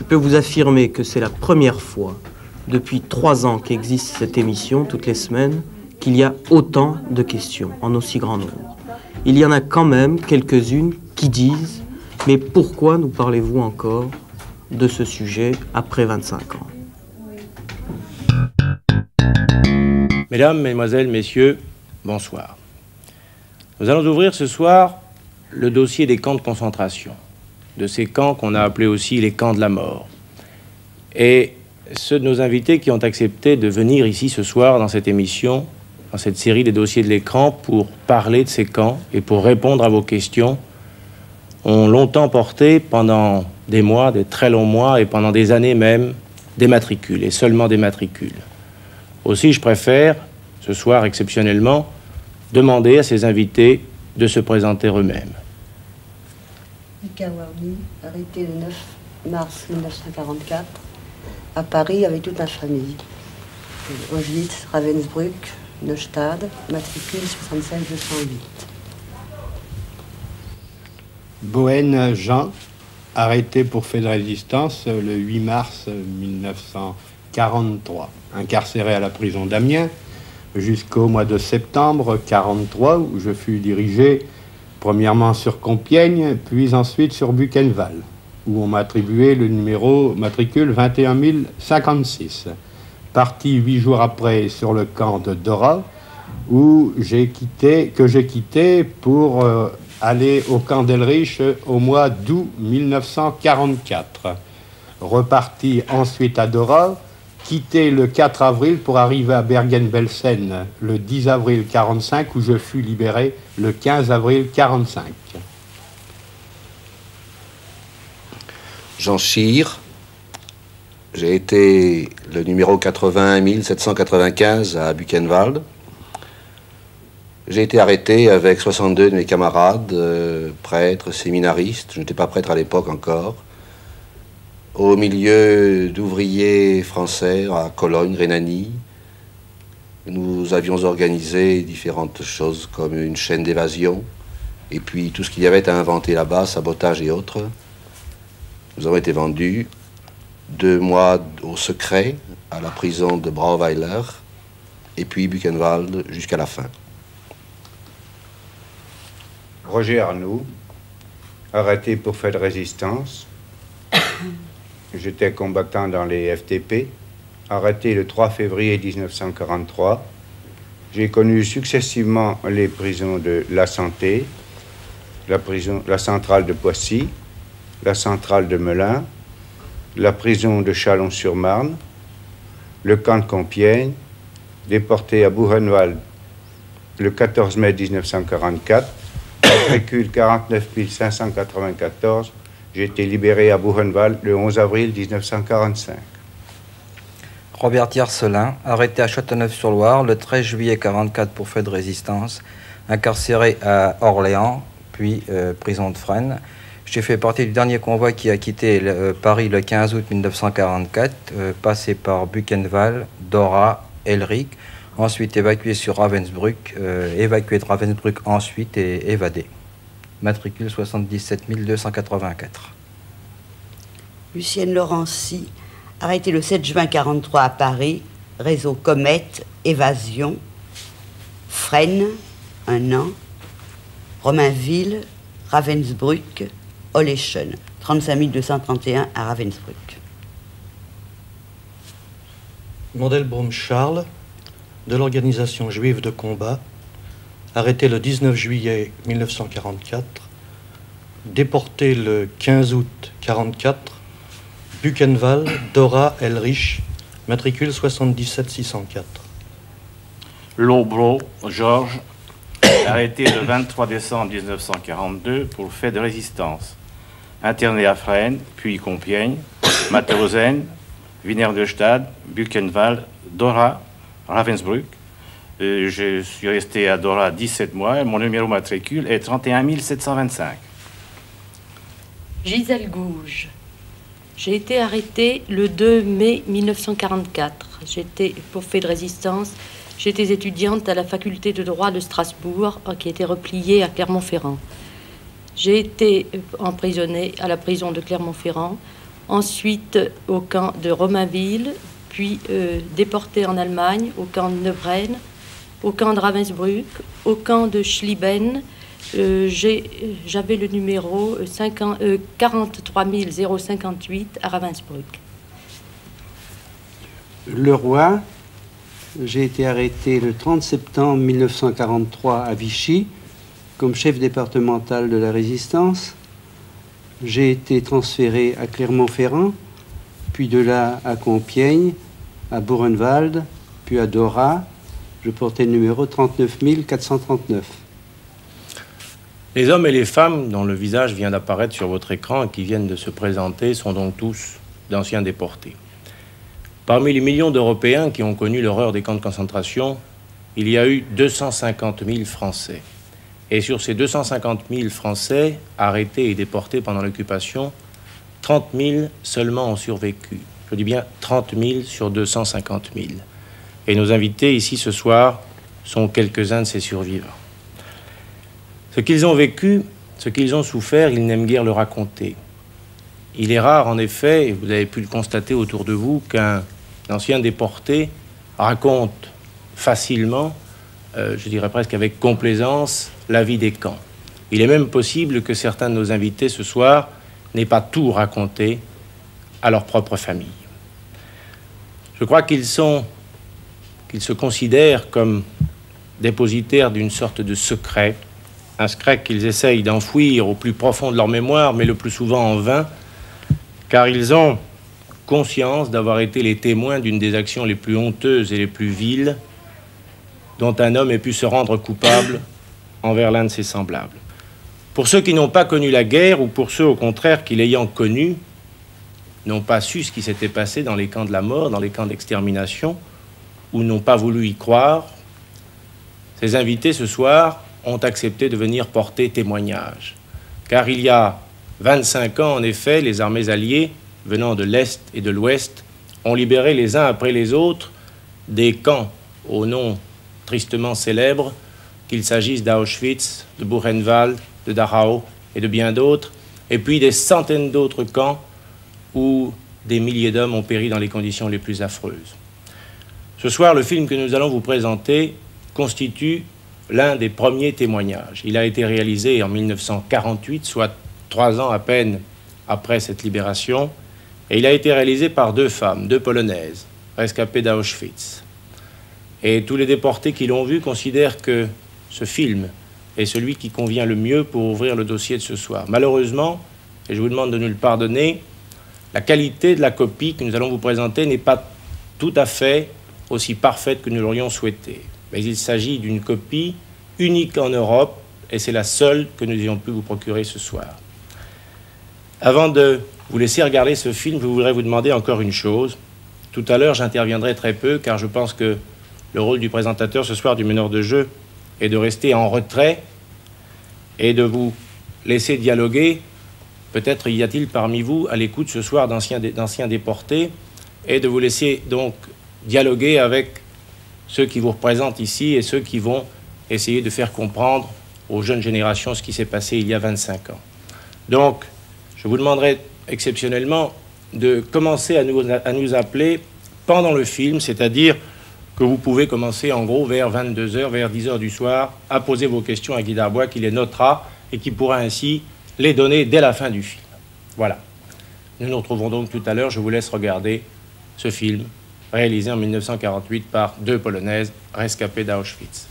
Je peux vous affirmer que c'est la première fois, depuis 3 ans qu'existe cette émission, toutes les semaines, qu'il y a autant de questions, en aussi grand nombre. Il y en a quand même quelques-unes qui disent « Mais pourquoi nous parlez-vous encore de ce sujet après 25 ans ?» Mesdames, Mesdemoiselles, Messieurs, bonsoir. Nous allons ouvrir ce soir le dossier des camps de concentration, de ces camps qu'on a appelés aussi les camps de la mort. Et ceux de nos invités qui ont accepté de venir ici ce soir dans cette émission, dans cette série des dossiers de l'écran, pour parler de ces camps et pour répondre à vos questions, ont longtemps porté pendant des mois, des très longs mois et pendant des années même, des matricules et seulement des matricules. Aussi, je préfère, ce soir exceptionnellement, demander à ces invités de se présenter eux-mêmes. Mika Warni, arrêté le 9 mars 1944, à Paris avec toute ma famille. Auschwitz, Ravensbrück, Neustadt, matricule 76-208. Bohen Jean, arrêté pour fait de résistance le 8 mars 1943, incarcéré à la prison d'Amiens jusqu'au mois de septembre 1943, où je fus dirigé premièrement sur Compiègne, puis ensuite sur Buchenwald, où on m'a attribué le numéro matricule 21056. Parti 8 jours après sur le camp de Dora, que j'ai quitté pour aller au camp d'Elrich au mois d'août 1944. Reparti ensuite à Dora, quitté le 4 avril pour arriver à Bergen-Belsen le 10 avril 1945, où je fus libéré le 15 avril 1945. Jean Schir, j'ai été le numéro 81 795 à Buchenwald. J'ai été arrêté avec 62 de mes camarades, prêtres, séminaristes, je n'étais pas prêtre à l'époque encore, au milieu d'ouvriers français à Cologne, Rhénanie. Nous avions organisé différentes choses comme une chaîne d'évasion et puis tout ce qu'il y avait à inventer là-bas, sabotage et autres. Nous avons été vendus 2 mois au secret à la prison de Brauweiler et puis Buchenwald jusqu'à la fin. Roger Arnoux, arrêté pour fait de résistance. J'étais combattant dans les FTP, arrêté le 3 février 1943. J'ai connu successivement les prisons de La Santé, la centrale de Poissy, la centrale de Melun, la prison de Châlons-sur-Marne, le camp de Compiègne, déporté à Buchenwald le 14 mai 1944, matricule 49 594. J'ai été libéré à Buchenwald le 11 avril 1945. Robert Tiercelin, arrêté à Châteauneuf-sur-Loire le 13 juillet 1944 pour fait de résistance, incarcéré à Orléans, puis prison de Fresnes. J'ai fait partie du dernier convoi qui a quitté Paris le 15 août 1944, passé par Buchenwald, Dora, Elric, ensuite évacué sur Ravensbrück, évacué de Ravensbrück ensuite et évadé. Matricule 77 284. Lucienne Laurency, arrêtée le 7 juin 1943 à Paris, réseau Comète, évasion, Fresnes, 1 an, Romainville, Ravensbrück, Oleschen, 35 231 à Ravensbrück. Mandelbaum Charles, de l'organisation juive de combat, arrêté le 19 juillet 1944, déporté le 15 août 1944, Buchenwald, Dora, Elrich, matricule 77 604. Lobro, Georges, arrêté le 23 décembre 1942 pour fait de résistance, interné à Fresnes, puis Compiègne, Mauthausen, Wiener-Neustadt, Buchenwald, Dora, Ravensbrück. Je suis resté à Dora 17 mois et mon numéro matricule est 31 725. Gisèle Gouge. J'ai été arrêtée le 2 mai 1944. J'étais pour fait de résistance. J'étais étudiante à la faculté de droit de Strasbourg, qui était repliée à Clermont-Ferrand. J'ai été emprisonnée à la prison de Clermont-Ferrand ensuite au camp de Romainville, puis déporté en Allemagne, au camp de Neubrenn, au camp de Ravensbrück, au camp de Schlieben. J'avais le numéro 43 058 à Ravensbrück. Le Roi, j'ai été arrêté le 30 septembre 1943 à Vichy comme chef départemental de la Résistance. J'ai été transféré à Clermont-Ferrand, puis de là à Compiègne, à Buchenwald, puis à Dora. Je portais le numéro 39 439. Les hommes et les femmes dont le visage vient d'apparaître sur votre écran et qui viennent de se présenter sont donc tous d'anciens déportés. Parmi les millions d'Européens qui ont connu l'horreur des camps de concentration, il y a eu 250 000 Français. Et sur ces 250 000 Français arrêtés et déportés pendant l'occupation, 30 000 seulement ont survécu. Je dis bien 30 000 sur 250 000. Et nos invités ici ce soir sont quelques-uns de ces survivants. Ce qu'ils ont vécu, ce qu'ils ont souffert, ils n'aiment guère le raconter. Il est rare, en effet, et vous avez pu le constater autour de vous, qu'un ancien déporté raconte facilement, je dirais presque avec complaisance, la vie des camps. Il est même possible que certains de nos invités ce soir n'aient pas tout raconté à leur propre famille. Je crois qu'ils se considèrent comme dépositaires d'une sorte de secret, un secret qu'ils essayent d'enfouir au plus profond de leur mémoire, mais le plus souvent en vain, car ils ont conscience d'avoir été les témoins d'une des actions les plus honteuses et les plus viles dont un homme ait pu se rendre coupable envers l'un de ses semblables. Pour ceux qui n'ont pas connu la guerre, ou pour ceux au contraire qui, l'ayant connue, n'ont pas su ce qui s'était passé dans les camps de la mort, dans les camps d'extermination, ou n'ont pas voulu y croire, ces invités ce soir ont accepté de venir porter témoignage. Car il y a 25 ans, en effet, les armées alliées, venant de l'Est et de l'Ouest, ont libéré les uns après les autres des camps au nom tristement célèbres, qu'il s'agisse d'Auschwitz, de Buchenwald, de Dachau et de bien d'autres, et puis des centaines d'autres camps où des milliers d'hommes ont péri dans les conditions les plus affreuses. Ce soir, le film que nous allons vous présenter constitue l'un des premiers témoignages. Il a été réalisé en 1948, soit 3 ans à peine après cette libération, et il a été réalisé par 2 femmes, 2 Polonaises, rescapées d'Auschwitz. Et tous les déportés qui l'ont vu considèrent que ce film est celui qui convient le mieux pour ouvrir le dossier de ce soir. Malheureusement, et je vous demande de nous le pardonner, la qualité de la copie que nous allons vous présenter n'est pas tout à fait aussi parfaite que nous l'aurions souhaité. Mais il s'agit d'une copie unique en Europe, et c'est la seule que nous ayons pu vous procurer ce soir. Avant de vous laisser regarder ce film, je voudrais vous demander encore une chose. Tout à l'heure, j'interviendrai très peu, car je pense que le rôle du présentateur ce soir, du meneur de jeu, est de rester en retrait et de vous laisser dialoguer. Peut-être y a-t-il parmi vous à l'écoute ce soir d'anciens déportés, et de vous laisser donc dialoguer avec ceux qui vous représentent ici et ceux qui vont essayer de faire comprendre aux jeunes générations ce qui s'est passé il y a 25 ans. Donc, je vous demanderai exceptionnellement de commencer à nous appeler pendant le film, c'est-à-dire que vous pouvez commencer en gros vers 22h, vers 10h du soir, à poser vos questions à Guy Darbois qui les notera et qui pourra ainsi les donner dès la fin du film. Voilà. Nous nous retrouvons donc tout à l'heure. Je vous laisse regarder ce film réalisé en 1948 par 2 Polonaises rescapées d'Auschwitz.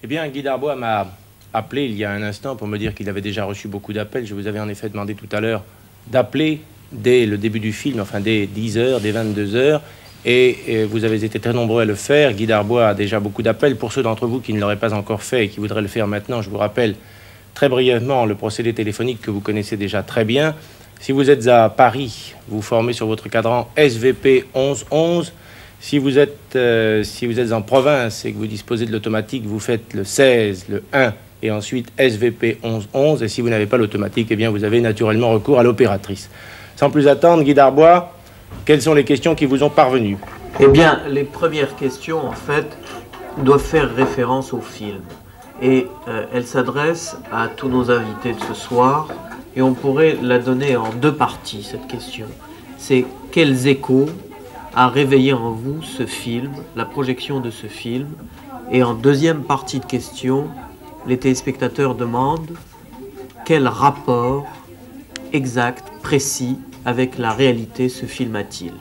Eh bien, Guy Darbois m'a appelé il y a un instant pour me dire qu'il avait déjà reçu beaucoup d'appels. Je vous avais en effet demandé tout à l'heure d'appeler dès le début du film, enfin dès 10h, dès 22h, et vous avez été très nombreux à le faire. Guy Darbois a déjà beaucoup d'appels. Pour ceux d'entre vous qui ne l'auraient pas encore fait et qui voudraient le faire maintenant, je vous rappelle très brièvement le procédé téléphonique que vous connaissez déjà très bien. Si vous êtes à Paris, vous formez sur votre cadran SVP 1111. Si vous êtes en province et que vous disposez de l'automatique, vous faites le 16, le 1 et ensuite SVP 1111. Et si vous n'avez pas l'automatique, eh bien vous avez naturellement recours à l'opératrice. Sans plus attendre, Guy Darbois, quelles sont les questions qui vous ont parvenues? Eh bien, les premières questions, en fait, doivent faire référence au film. Et elles s'adressent à tous nos invités de ce soir. Et on pourrait la donner en deux parties, cette question. C'est quels échos a réveillé en vous ce film, la projection de ce film? Et en deuxième partie de question, les téléspectateurs demandent quel rapport exact, précis, avec la réalité ce film a-t-il?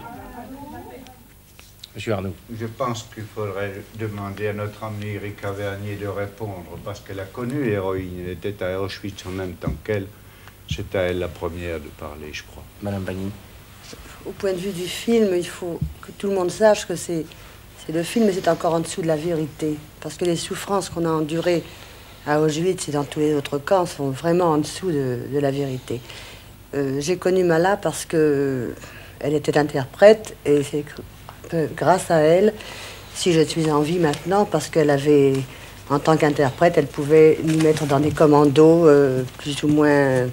Monsieur Arnaud. Je pense qu'il faudrait demander à notre amie Erika Vernier de répondre, parce qu'elle a connu l'héroïne. Elle était à Auschwitz en même temps qu'elle. C'est à elle la première de parler, je crois. Madame Bagny. Au point de vue du film, il faut que tout le monde sache que c'est le film, mais c'est encore en dessous de la vérité. Parce que les souffrances qu'on a endurées à Auschwitz et dans tous les autres camps sont vraiment en dessous de la vérité. J'ai connu Mala parce qu'elle était interprète et c'est grâce à elle si je suis en vie maintenant, parce qu'elle avait, en tant qu'interprète, elle pouvait nous mettre dans des commandos plus ou moins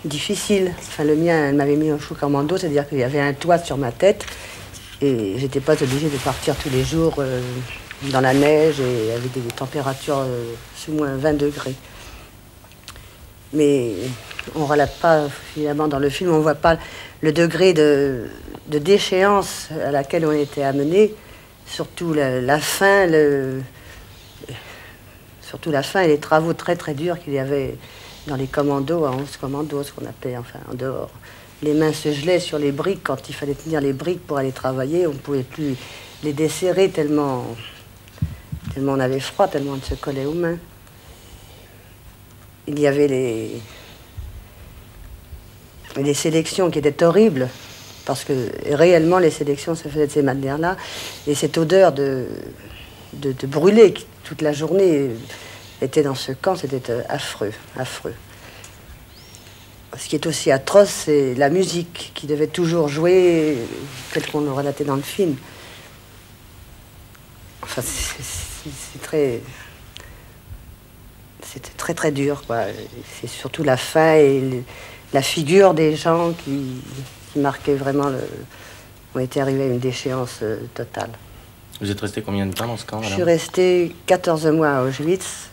difficiles. Enfin, le mien, elle m'avait mis au chou commando, c'est-à-dire qu'il y avait un toit sur ma tête et j'étais pas obligée de partir tous les jours dans la neige et avec des températures sous moins 20 degrés. Mais on ne relate pas, finalement, dans le film, on ne voit pas le degré de déchéance à laquelle on était amené, surtout la faim, surtout la faim et les travaux très très durs qu'il y avait dans les commandos, à 11 commandos, ce qu'on appelait, enfin, en dehors. Les mains se gelaient sur les briques quand il fallait tenir les briques pour aller travailler. On ne pouvait plus les desserrer tellement on avait froid, tellement on se collait aux mains. Il y avait les sélections qui étaient horribles, parce que réellement les sélections se faisaient de ces manières-là. Et cette odeur de brûler toute la journée était dans ce camp, c'était affreux, affreux. Ce qui est aussi atroce, c'est la musique qui devait toujours jouer, telle qu'on le relatait dans le film. Enfin, c'était très très dur, quoi. C'est surtout la fin et la figure des gens qui marquaient vraiment ont été arrivés à une déchéance totale. Vous êtes resté combien de temps dans ce camp, madame? Je suis restée 14 mois à Auschwitz,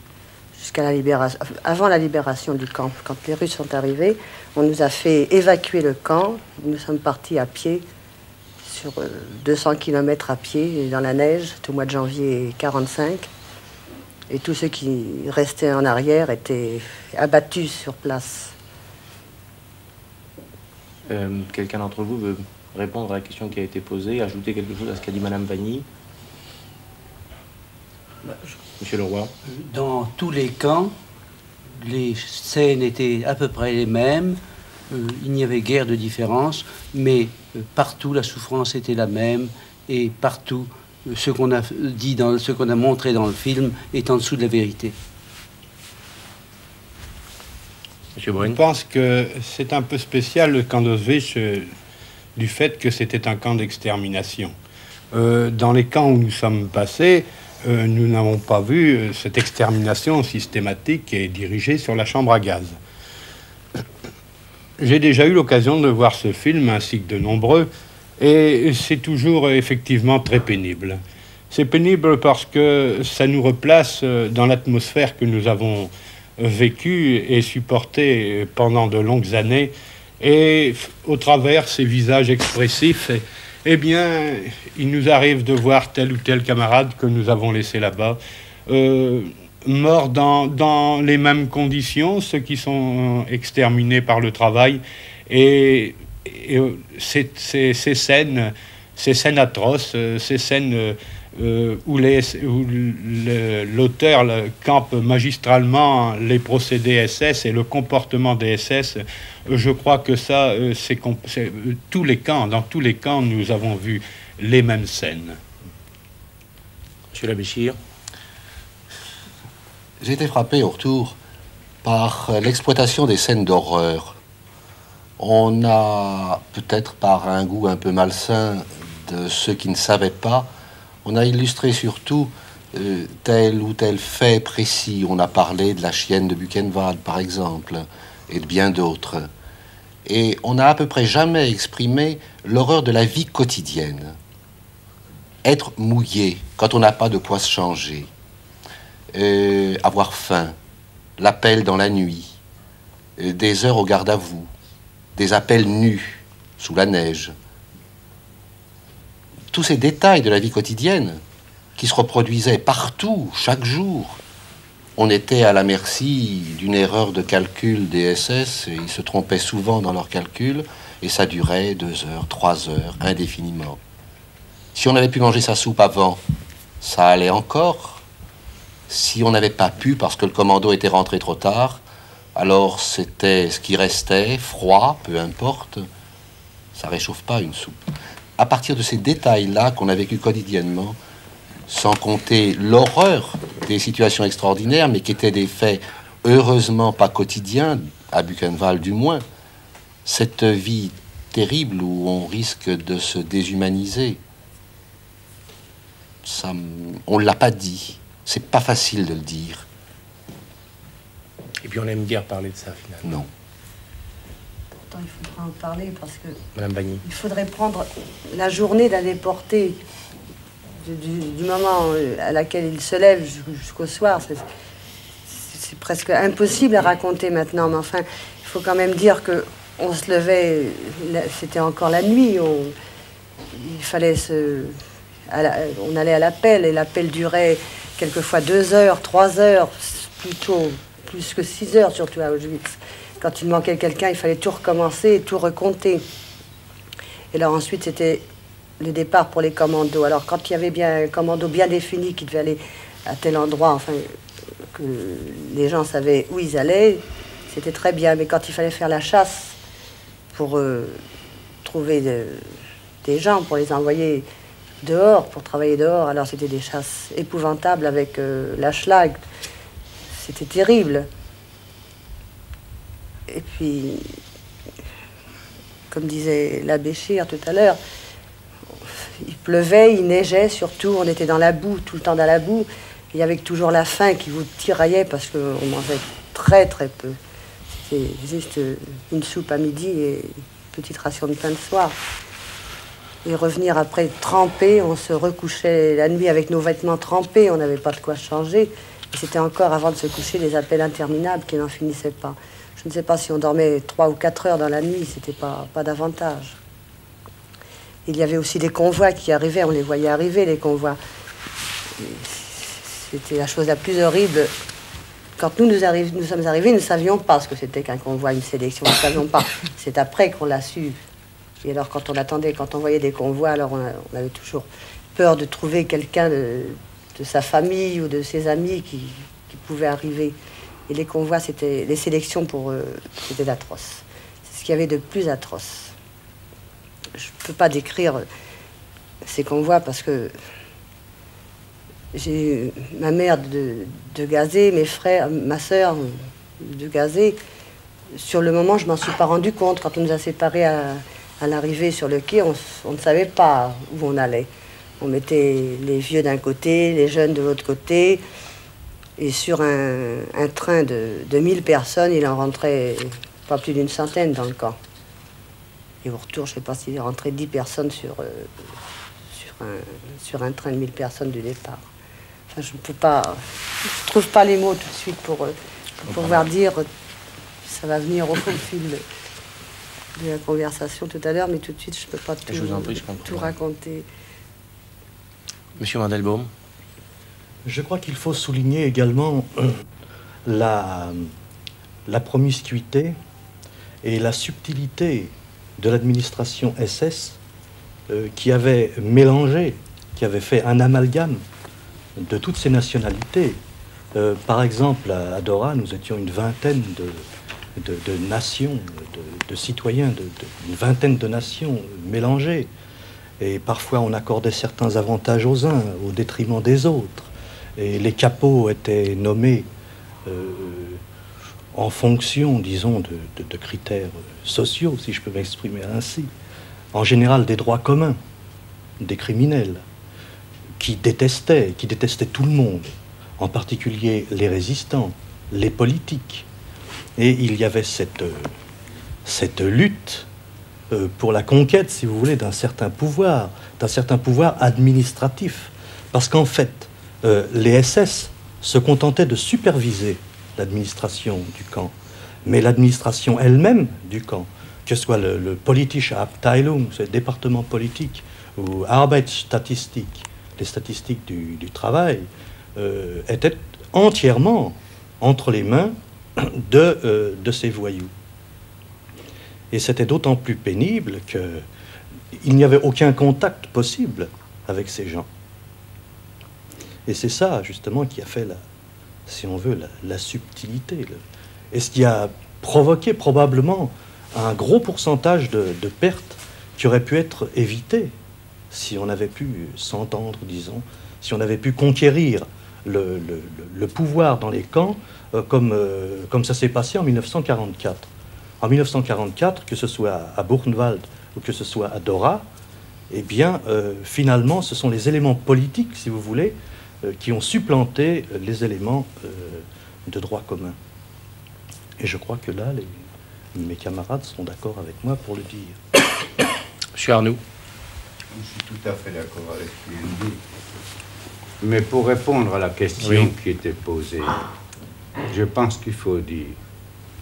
jusqu'à la libération, avant la libération du camp. Quand les Russes sont arrivés, on nous a fait évacuer le camp. Nous sommes partis à pied, sur 200 km à pied, dans la neige, au mois de janvier 1945. Et tous ceux qui restaient en arrière étaient abattus sur place. Quelqu'un d'entre vous veut répondre à la question qui a été posée, ajouter quelque chose à ce qu'a dit Madame Bagny? Monsieur Leroy. Dans tous les camps, les scènes étaient à peu près les mêmes. Il n'y avait guère de différence, mais partout la souffrance était la même et partout ce qu'on a dit, ce qu'on a montré dans le film est en dessous de la vérité. Monsieur Brune. Je pense que c'est un peu spécial le camp d'Auschwitz du fait que c'était un camp d'extermination. Dans les camps où nous sommes passés, nous n'avons pas vu cette extermination systématique et dirigée sur la chambre à gaz. J'ai déjà eu l'occasion de voir ce film, ainsi que de nombreux, et c'est toujours effectivement très pénible. C'est pénible parce que ça nous replace dans l'atmosphère que nous avons vécue et supportée pendant de longues années, et au travers ces visages expressifs, eh bien, il nous arrive de voir tel ou tel camarade que nous avons laissé là-bas, morts dans les mêmes conditions, ceux qui sont exterminés par le travail. Et ces scènes atroces, ces scènes où l'auteur campe magistralement les procédés SS et le comportement des SS, je crois que ça, tous les camps, dans tous les camps, nous avons vu les mêmes scènes. Monsieur Labéchir. J'ai été frappé au retour par l'exploitation des scènes d'horreur. On a, peut-être par un goût un peu malsain de ceux qui ne savaient pas, on a illustré surtout tel ou tel fait précis. On a parlé de la chienne de Buchenwald, par exemple, et de bien d'autres. Et on n'a à peu près jamais exprimé l'horreur de la vie quotidienne. Être mouillé quand on n'a pas de quoi se changer. Avoir faim. L'appel dans la nuit. Des heures au garde à vous. Des appels nus, sous la neige. Tous ces détails de la vie quotidienne qui se reproduisaient partout, chaque jour. On était à la merci d'une erreur de calcul des SS, et ils se trompaient souvent dans leurs calculs, et ça durait 2 heures, 3 heures, indéfiniment. Si on avait pu manger sa soupe avant, ça allait encore. Si on n'avait pas pu, parce que le commando était rentré trop tard, alors c'était ce qui restait, froid, peu importe. Ça réchauffe pas une soupe. À partir de ces détails-là qu'on a vécu quotidiennement, sans compter l'horreur des situations extraordinaires, mais qui étaient des faits heureusement pas quotidiens, à Buchenwald du moins, cette vie terrible où on risque de se déshumaniser, ça, on ne l'a pas dit. C'est pas facile de le dire. Et puis on aime bien parler de ça, finalement. Non. Pourtant, il faudra en parler parce que... Madame Bagny. Il faudrait prendre la journée d'un déporté du moment à laquelle il se lève jusqu'au soir. C'est presque impossible à raconter maintenant, mais enfin, il faut quand même dire que on se levait, c'était encore la nuit, il fallait on allait à l'appel, et l'appel durait quelquefois 2 heures, 3 heures, plutôt plus que 6 heures, surtout à Auschwitz. Quand il manquait quelqu'un, il fallait tout recommencer et tout recompter. Et là, ensuite, c'était le départ pour les commandos. Alors, quand il y avait bien un commando bien défini qui devait aller à tel endroit, enfin, que les gens savaient où ils allaient, c'était très bien. Mais quand il fallait faire la chasse pour trouver des gens, pour les envoyer dehors, pour travailler dehors, alors c'était des chasses épouvantables avec la schlag. C'était terrible. Et puis, comme disait l'abbé Schir tout à l'heure, il pleuvait, il neigeait, surtout, on était dans la boue, tout le temps dans la boue. Il y avait toujours la faim qui vous tiraillait parce qu'on mangeait très très peu. C'était juste une soupe à midi et une petite ration de pain le soir. Et revenir après trempé, on se recouchait la nuit avec nos vêtements trempés, on n'avait pas de quoi changer. Et c'était encore avant de se coucher des appels interminables qui n'en finissaient pas. Je ne sais pas si on dormait 3 ou 4 heures dans la nuit, c'était pas davantage. Il y avait aussi des convois qui arrivaient, on les voyait arriver, les convois. C'était la chose la plus horrible. Quand nous sommes arrivés, nous ne savions pas ce que c'était qu'un convoi, une sélection, nous ne savions pas. C'est après qu'on l'a su. Et alors quand on attendait, quand on voyait des convois, alors on avait toujours peur de trouver quelqu'un de sa famille ou de ses amis qui pouvait arriver. Et les convois, c'était les sélections pour eux, c'était atroce. C'est ce qu'il y avait de plus atroce. Je ne peux pas décrire ces convois parce que j'ai eu ma mère de Gazé, mes frères, ma sœur de Gazé. Sur le moment, je m'en suis pas rendu compte. Quand on nous a séparés à l'arrivée sur le quai, on ne savait pas où on allait. On mettait les vieux d'un côté, les jeunes de l'autre côté. Et sur un train de 1000 personnes, il en rentrait pas plus d'une centaine dans le camp. Et au retour, je ne sais pas s'il est rentré 10 personnes sur un train de 1000 personnes du départ. Enfin, je ne peux pas... Je trouve pas les mots tout de suite pour pouvoir dire... Ça va venir au fil de la conversation tout à l'heure, mais tout de suite, je ne peux pas tout raconter. Monsieur Mandelbaum. Je crois qu'il faut souligner également la promiscuité et la subtilité de l'administration SS qui avait mélangé, qui avait fait un amalgame de toutes ces nationalités. Par exemple, à Dora, nous étions une vingtaine de nations, de citoyens, une vingtaine de nations mélangées. Et parfois, on accordait certains avantages aux uns au détriment des autres. Et les capots étaient nommés en fonction, disons, de critères sociaux, si je peux m'exprimer ainsi. En général, des droits communs, des criminels, qui détestaient tout le monde, en particulier les résistants, les politiques. Et il y avait cette lutte pour la conquête, si vous voulez, d'un certain pouvoir administratif. Parce qu'en fait, les SS se contentaient de superviser l'administration du camp, mais l'administration elle-même du camp, que ce soit le Politische Abteilung, c'est le département politique, ou Arbeitsstatistik, les statistiques du travail, étaient entièrement entre les mains de ces voyous. Et c'était d'autant plus pénible qu'il n'y avait aucun contact possible avec ces gens. Et c'est ça, justement, qui a fait, si on veut, la subtilité. Et ce qui a provoqué probablement un gros pourcentage de pertes qui auraient pu être évitées si on avait pu s'entendre, disons, si on avait pu conquérir le pouvoir dans les camps comme ça s'est passé en 1944. En 1944, que ce soit à Buchenwald ou que ce soit à Dora, eh bien, finalement, ce sont les éléments politiques, si vous voulez, qui ont supplanté les éléments de droit commun. Et je crois que là, mes camarades seront d'accord avec moi pour le dire. Monsieur Arnoux. Je suis tout à fait d'accord avec ce qu'il dit. Mais pour répondre à la question qui était posée, je pense qu'il faut dire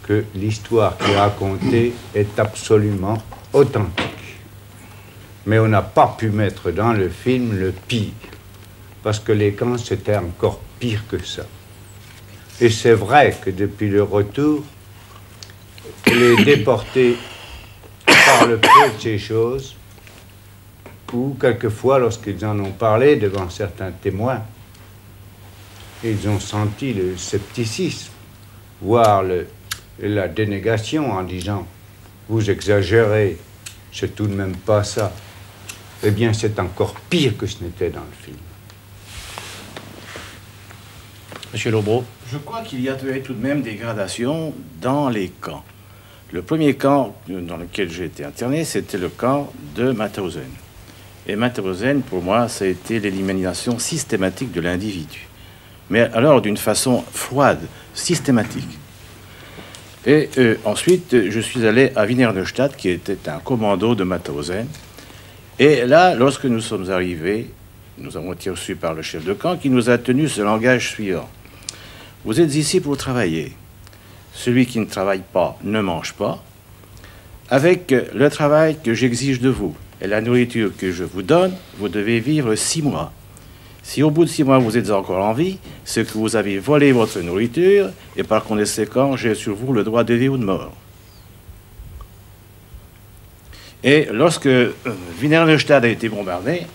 que l'histoire qui est racontée est absolument authentique. Mais on n'a pas pu mettre dans le film le pire, parce que les camps, c'était encore pire que ça. Et c'est vrai que depuis le retour, les déportés parlent peu de ces choses, ou quelquefois, lorsqu'ils en ont parlé devant certains témoins, ils ont senti le scepticisme, voire la dénégation en disant « vous exagérez, c'est tout de même pas ça ». Eh bien, c'est encore pire que ce n'était dans le film. Monsieur Lobreau. Je crois qu'il y avait tout de même des gradations dans les camps. Le premier camp dans lequel j'ai été interné, c'était le camp de Mauthausen. Et Mauthausen, pour moi, ça a été l'élimination systématique de l'individu. Mais alors d'une façon froide, systématique. Et ensuite, je suis allé à Wiener Neustadt, qui était un commando de Mauthausen. Et là, lorsque nous sommes arrivés, nous avons été reçus par le chef de camp, qui nous a tenu ce langage suivant. Vous êtes ici pour travailler. Celui qui ne travaille pas ne mange pas. Avec le travail que j'exige de vous et la nourriture que je vous donne, vous devez vivre 6 mois. Si au bout de 6 mois vous êtes encore en vie, c'est que vous avez volé votre nourriture et par conséquent, j'ai sur vous le droit de vie ou de mort. Et lorsque Wiener Neustadt a été bombardé,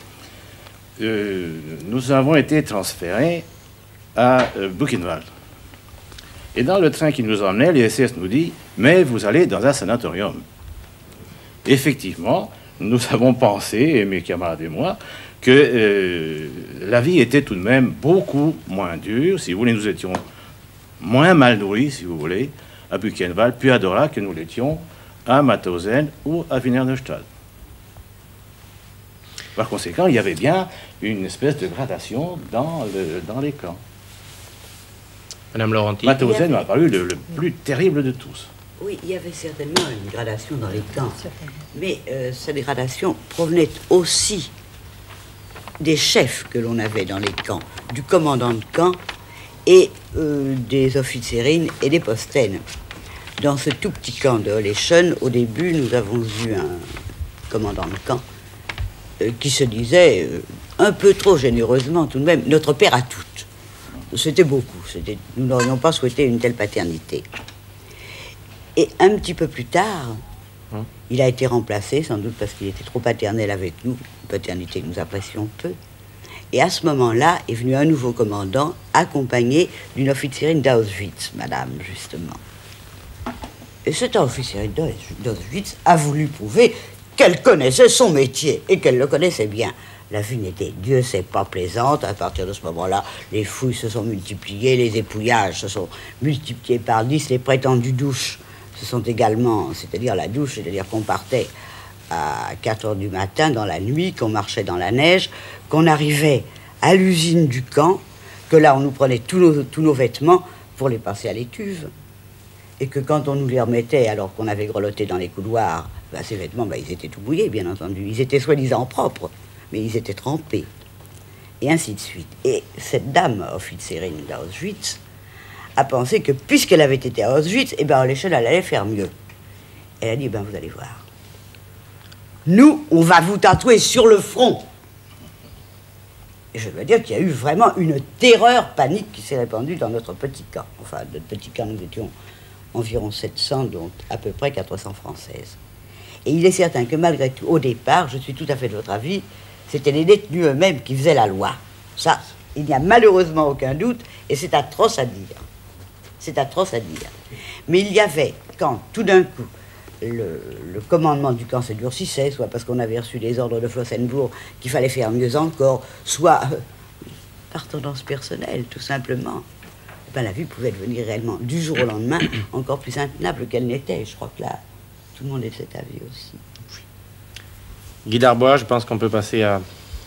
nous avons été transférés à Buchenwald. Et dans le train qui nous emmenait, les SS nous dit « mais vous allez dans un sanatorium ». Effectivement, nous avons pensé, et mes camarades et moi, que la vie était tout de même beaucoup moins dure. Si vous voulez, nous étions moins mal nourris, si vous voulez, à Buchenwald, puis à Dora, que nous l'étions à Mauthausen ou à Wiener Neustadt. Par conséquent, il y avait bien une espèce de gradation dans les camps. Madame Laurenti. Mauthausen m'a paru le plus terrible de tous. Oui, il y avait certainement une gradation dans les camps, mais cette gradation provenait aussi des chefs que l'on avait dans les camps, du commandant de camp et des Offizierines et des Posten. Dans ce tout petit camp de Holleschen, au début, nous avons eu un commandant de camp qui se disait, un peu trop généreusement tout de même, notre père à toutes. C'était beaucoup. Nous n'aurions pas souhaité une telle paternité. Et un petit peu plus tard, il a été remplacé, sans doute parce qu'il était trop paternel avec nous, une paternité que nous apprécions peu. Et à ce moment-là est venu un nouveau commandant, accompagné d'une officiérine d'Auschwitz, madame, justement. Et cette officiérine d'Auschwitz a voulu prouver qu'elle connaissait son métier et qu'elle le connaissait bien. La vue n'était, Dieu sait, pas plaisante. À partir de ce moment-là, les fouilles se sont multipliées, les épouillages se sont multipliés par 10, les prétendues douches se sont également, c'est-à-dire la douche, c'est-à-dire qu'on partait à 4 heures du matin dans la nuit, qu'on marchait dans la neige, qu'on arrivait à l'usine du camp, que là on nous prenait tous nos vêtements pour les passer à l'étuve. et que quand on nous les remettait, alors qu'on avait grelotté dans les couloirs, ben, ces vêtements, ben, ils étaient tout mouillés, bien entendu. Ils étaient soi-disant propres, mais ils étaient trempés. Et ainsi de suite. Et cette dame, officière d'Auschwitz, a pensé que puisqu'elle avait été à Auschwitz, eh ben, à l'échelle, elle allait faire mieux. Elle a dit, ben, vous allez voir. Nous, on va vous tatouer sur le front. Et je dois dire qu'il y a eu vraiment une terreur, panique qui s'est répandue dans notre petit camp. Enfin, notre petit camp, nous étions environ 700, dont à peu près 400 Françaises. Et il est certain que malgré tout, au départ, je suis tout à fait de votre avis, c'était les détenus eux-mêmes qui faisaient la loi. Ça, il n'y a malheureusement aucun doute, et c'est atroce à dire. C'est atroce à dire. Mais il y avait, quand tout d'un coup, le commandement du camp se durcissait, soit parce qu'on avait reçu les ordres de Flossenbourg qu'il fallait faire mieux encore, soit par tendance personnelle, tout simplement. Ben, la vie pouvait devenir réellement, du jour au lendemain, encore plus intenable qu'elle n'était. Je crois que là, tout le monde est de cet avis aussi. Guy Darbois, je pense qu'on peut passer à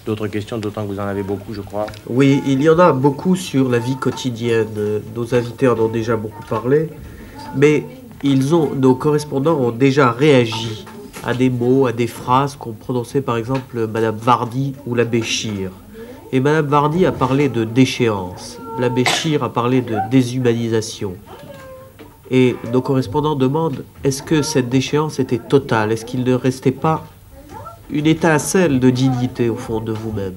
d'autres questions, d'autant que vous en avez beaucoup, je crois. Oui, il y en a beaucoup sur la vie quotidienne. Nos invités en ont déjà beaucoup parlé, mais nos correspondants ont déjà réagi à des mots, à des phrases qu'ont prononcées par exemple Madame Vardy ou l'abbé Chir. Et Madame Vardy a parlé de déchéance, l'abbé Chir a parlé de déshumanisation. Et nos correspondants demandent, est-ce que cette déchéance était totale? Est-ce qu'il ne restait pas une étincelle de dignité au fond de vous-même?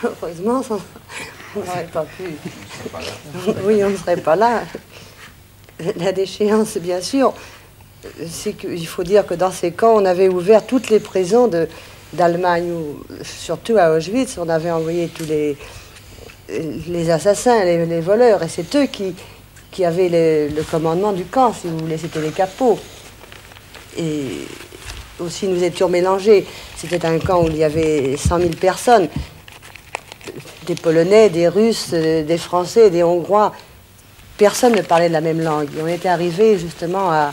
Heureusement, on n'aurait pas pu. Oui, on ne serait pas là. La déchéance, bien sûr, c'est qu'il faut dire que dans ces camps, on avait ouvert toutes les prisons d'Allemagne, surtout à Auschwitz, on avait envoyé tous les assassins, les voleurs, et c'est eux qui avaient le commandement du camp, si vous voulez, c'était les capots. Et aussi, nous étions mélangés. C'était un camp où il y avait 100 000 personnes, des Polonais, des Russes, des Français, des Hongrois. Personne ne parlait de la même langue. Et on était arrivés justement à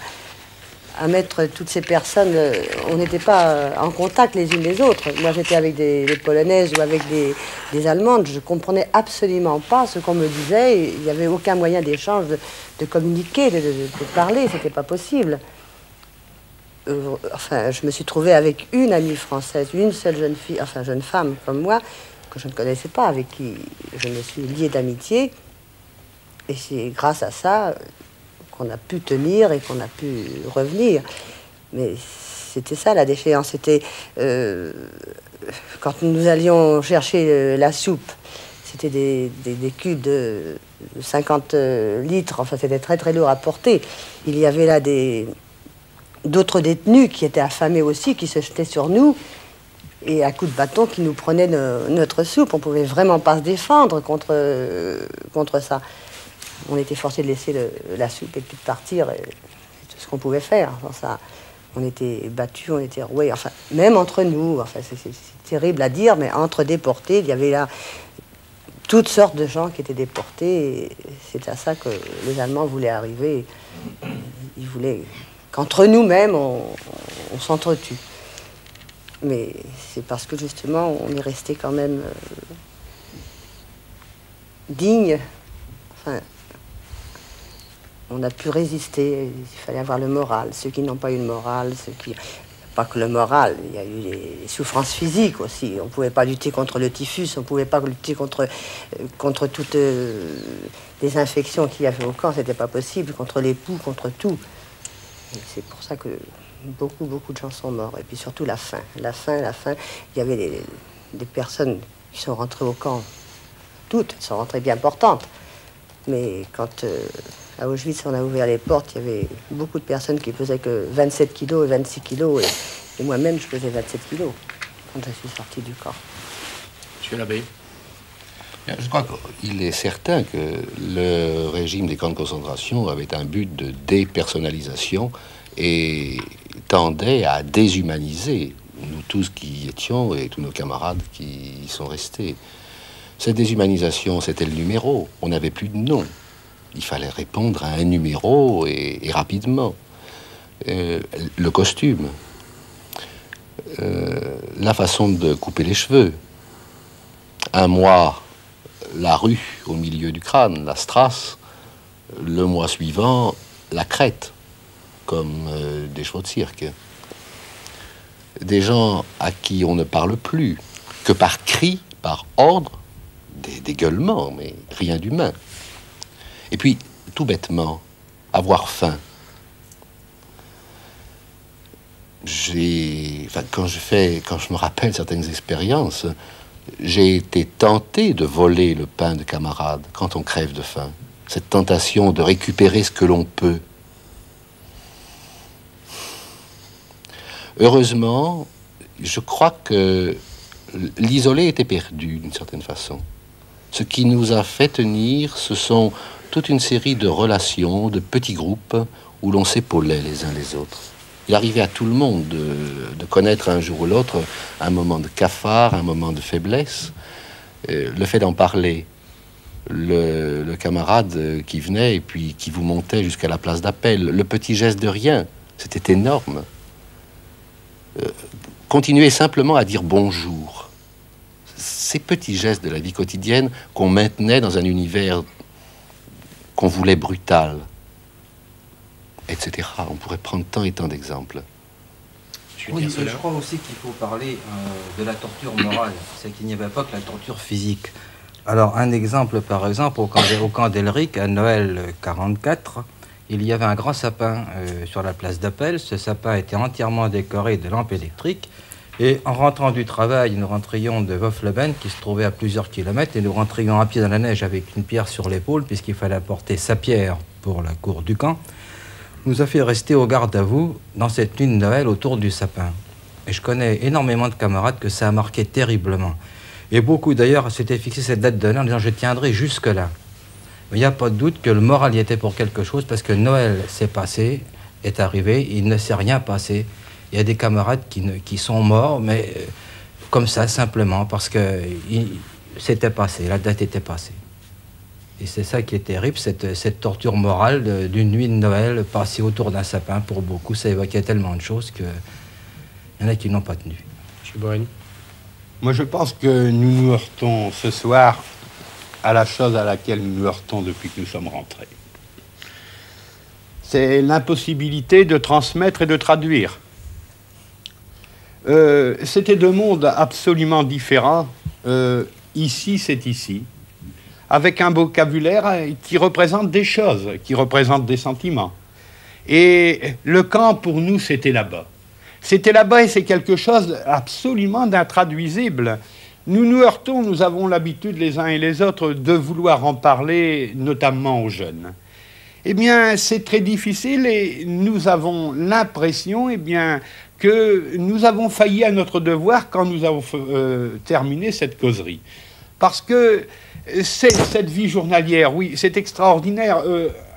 mettre toutes ces personnes, on n'était pas en contact les unes les autres. Moi j'étais avec des Polonaises ou avec des Allemandes, je ne comprenais absolument pas ce qu'on me disait, il n'y avait aucun moyen d'échange, de communiquer, de parler, c'était pas possible. Enfin, je me suis trouvée avec une amie française, une seule jeune fille, enfin jeune femme comme moi, que je ne connaissais pas, avec qui je me suis liée d'amitié. Et c'est grâce à ça qu'on a pu tenir et qu'on a pu revenir. Mais c'était ça la déchéance. C'était quand nous allions chercher la soupe, c'était des cubes de 50 litres. Enfin, c'était très très lourd à porter. Il y avait là d'autres détenus qui étaient affamés aussi, qui se jetaient sur nous. Et à coups de bâton qui nous prenaient notre soupe. On ne pouvait vraiment pas se défendre contre ça. On était forcé de laisser la soupe et puis de partir. C'est ce qu'on pouvait faire. Enfin, ça, on était battus, on était roués. Enfin, même entre nous. Enfin, c'est terrible à dire, mais entre déportés, il y avait là toutes sortes de gens qui étaient déportés. Et c'est à ça que les Allemands voulaient arriver. Ils voulaient qu'entre nous-mêmes, on s'entretue. Mais c'est parce que justement, on est resté quand même digne. Enfin, on a pu résister. Il fallait avoir le moral. Ceux qui n'ont pas eu le moral, pas que le moral, il y a eu les souffrances physiques aussi. On ne pouvait pas lutter contre le typhus, on ne pouvait pas lutter contre toutes les infections qu'il y avait au camp. C'était pas possible, contre les poux, contre tout. C'est pour ça que beaucoup de gens sont morts. Et puis surtout la faim. La faim. Il y avait des personnes qui sont rentrées au camp. Toutes sont rentrées bien portantes. Mais quand à Auschwitz on a ouvert les portes, il y avait beaucoup de personnes qui pesaient que 27 kilos et 26 kilos. Et moi-même, je pesais 27 kilos quand je suis sortie du camp. Monsieur l'abbé. Je crois qu'il est certain que le régime des camps de concentration avait un but de dépersonnalisation et tendait à déshumaniser nous tous qui y étions et tous nos camarades qui y sont restés. Cette déshumanisation, c'était le numéro. On n'avait plus de nom. Il fallait répondre à un numéro et rapidement. Le costume, la façon de couper les cheveux. Un mois, la rue au milieu du crâne, la strasse. le mois suivant, la crête, comme des chevaux de cirque. Des gens à qui on ne parle plus que par cri, par ordre, des gueulements, mais rien d'humain. Et puis, tout bêtement, avoir faim. Quand je me rappelle certaines expériences, j'ai été tenté de voler le pain de camarades quand on crève de faim. Cette tentation de récupérer ce que l'on peut. Heureusement, je crois que l'isolé était perdu d'une certaine façon. Ce qui nous a fait tenir, ce sont toute une série de relations, de petits groupes où l'on s'épaulait les uns les autres. Il arrivait à tout le monde de connaître un jour ou l'autre un moment de cafard, un moment de faiblesse. Le fait d'en parler, le camarade qui venait et puis qui vous montait jusqu'à la place d'appel, le petit geste de rien, c'était énorme. Continuer simplement à dire bonjour. Ces petits gestes de la vie quotidienne qu'on maintenait dans un univers qu'on voulait brutal, etc. On pourrait prendre tant et tant d'exemples. Oui, je crois aussi qu'il faut parler de la torture morale. C'est qu'il n'y avait pas que la torture physique. Alors, un exemple, par exemple, au camp d'Elric, à Noël 44, il y avait un grand sapin sur la place d'Appel. Ce sapin était entièrement décoré de lampes électriques. Et en rentrant du travail, nous rentrions de Vaufleben, qui se trouvait à plusieurs kilomètres, et nous rentrions à pied dans la neige avec une pierre sur l'épaule, puisqu'il fallait apporter sa pierre pour la cour du camp, nous a fait rester au garde à vous dans cette nuit de Noël autour du sapin. Et je connais énormément de camarades que ça a marqué terriblement. Et beaucoup d'ailleurs s'étaient fixé cette date de Noël en disant « je tiendrai jusque-là ». Mais il n'y a pas de doute que le moral y était pour quelque chose, parce que Noël s'est passé, est arrivé, il ne s'est rien passé. Il y a des camarades qui sont morts, mais comme ça, simplement, parce que c'était passé, la date était passée. Et c'est ça qui est terrible, cette torture morale d'une nuit de Noël passée autour d'un sapin. Pour beaucoup, ça évoquait tellement de choses qu'il y en a qui n'ont pas tenu. Monsieur Borrell. Moi, je pense que nous nous heurtons ce soir à la chose à laquelle nous nous heurtons depuis que nous sommes rentrés. C'est l'impossibilité de transmettre et de traduire. C'était deux mondes absolument différents. Ici, c'est ici. Avec un vocabulaire qui représente des choses, qui représente des sentiments. Et le camp, pour nous, c'était là-bas. C'était là-bas et c'est quelque chose absolument d'intraduisible. Nous nous heurtons, nous avons l'habitude les uns et les autres de vouloir en parler, notamment aux jeunes. Eh bien, c'est très difficile et nous avons l'impression, eh bien, que nous avons failli à notre devoir quand nous avons terminé cette causerie. Parce que cette vie journalière, oui, c'est extraordinaire.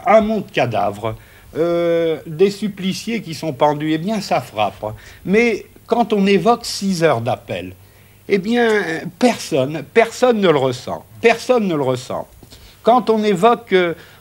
Un monde de cadavres, des suppliciés qui sont pendus, eh bien, ça frappe. Mais quand on évoque 6 heures d'appel, eh bien, personne ne le ressent. Personne ne le ressent. Quand on évoque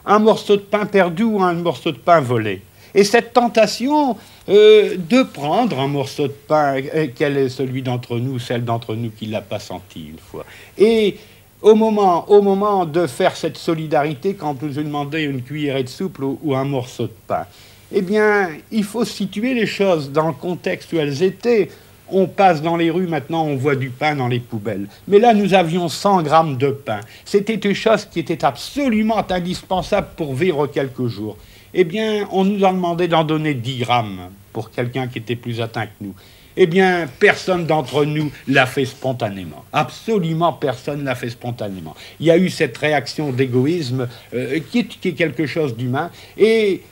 un morceau de pain perdu ou un morceau de pain volé, et cette tentation de prendre un morceau de pain, quel est celui d'entre nous, celle d'entre nous qui ne l'a pas senti une fois. Et au moment de faire cette solidarité, quand vous demandez une cuillerée de soupe ou un morceau de pain, eh bien, il faut situer les choses dans le contexte où elles étaient. On passe dans les rues, maintenant on voit du pain dans les poubelles. Mais là, nous avions 100 grammes de pain. C'était une chose qui était absolument indispensable pour vivre quelques jours. Eh bien, on nous a demandé d'en donner 10 grammes pour quelqu'un qui était plus atteint que nous. Eh bien, personne d'entre nous l'a fait spontanément. Absolument personne l'a fait spontanément. Il y a eu cette réaction d'égoïsme qui est quelque chose d'humain. Et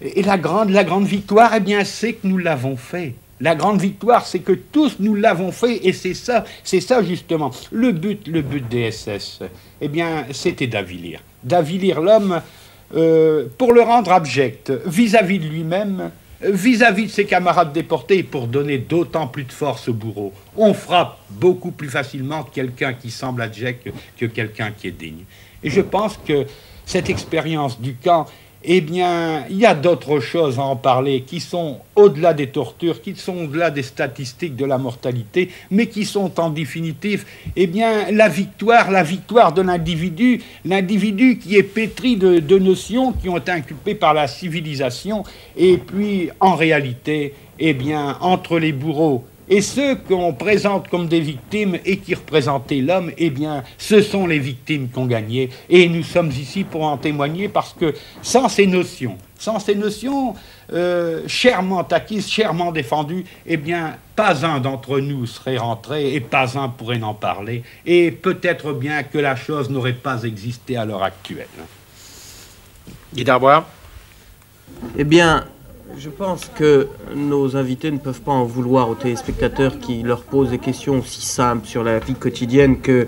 la grande victoire, eh bien, c'est que nous l'avons fait. La grande victoire, c'est que tous nous l'avons fait, et c'est ça justement. Le but des SS, eh bien, c'était d'avilir. D'avilir l'homme pour le rendre abject vis-à-vis de lui-même, vis-à-vis de ses camarades déportés, pour donner d'autant plus de force au bourreau. On frappe beaucoup plus facilement quelqu'un qui semble abject que quelqu'un qui est digne. Et je pense que cette expérience du camp eh bien, il y a d'autres choses à en parler qui sont au-delà des tortures, qui sont au-delà des statistiques de la mortalité, mais qui sont en définitive, eh bien, la victoire de l'individu qui est pétri de notions qui ont été inculpées par la civilisation, et puis, en réalité, eh bien, entre les bourreaux et ceux qu'on présente comme des victimes et qui représentaient l'homme, eh bien, ce sont les victimes qui ont gagné. Et nous sommes ici pour en témoigner parce que sans ces notions chèrement acquises, chèrement défendues, eh bien, pas un d'entre nous serait rentré et pas un pourrait en parler. Et peut-être bien que la chose n'aurait pas existé à l'heure actuelle. Guy Darbois. Eh bien, je pense que nos invités ne peuvent pas en vouloir aux téléspectateurs qui leur posent des questions aussi simples sur la vie quotidienne que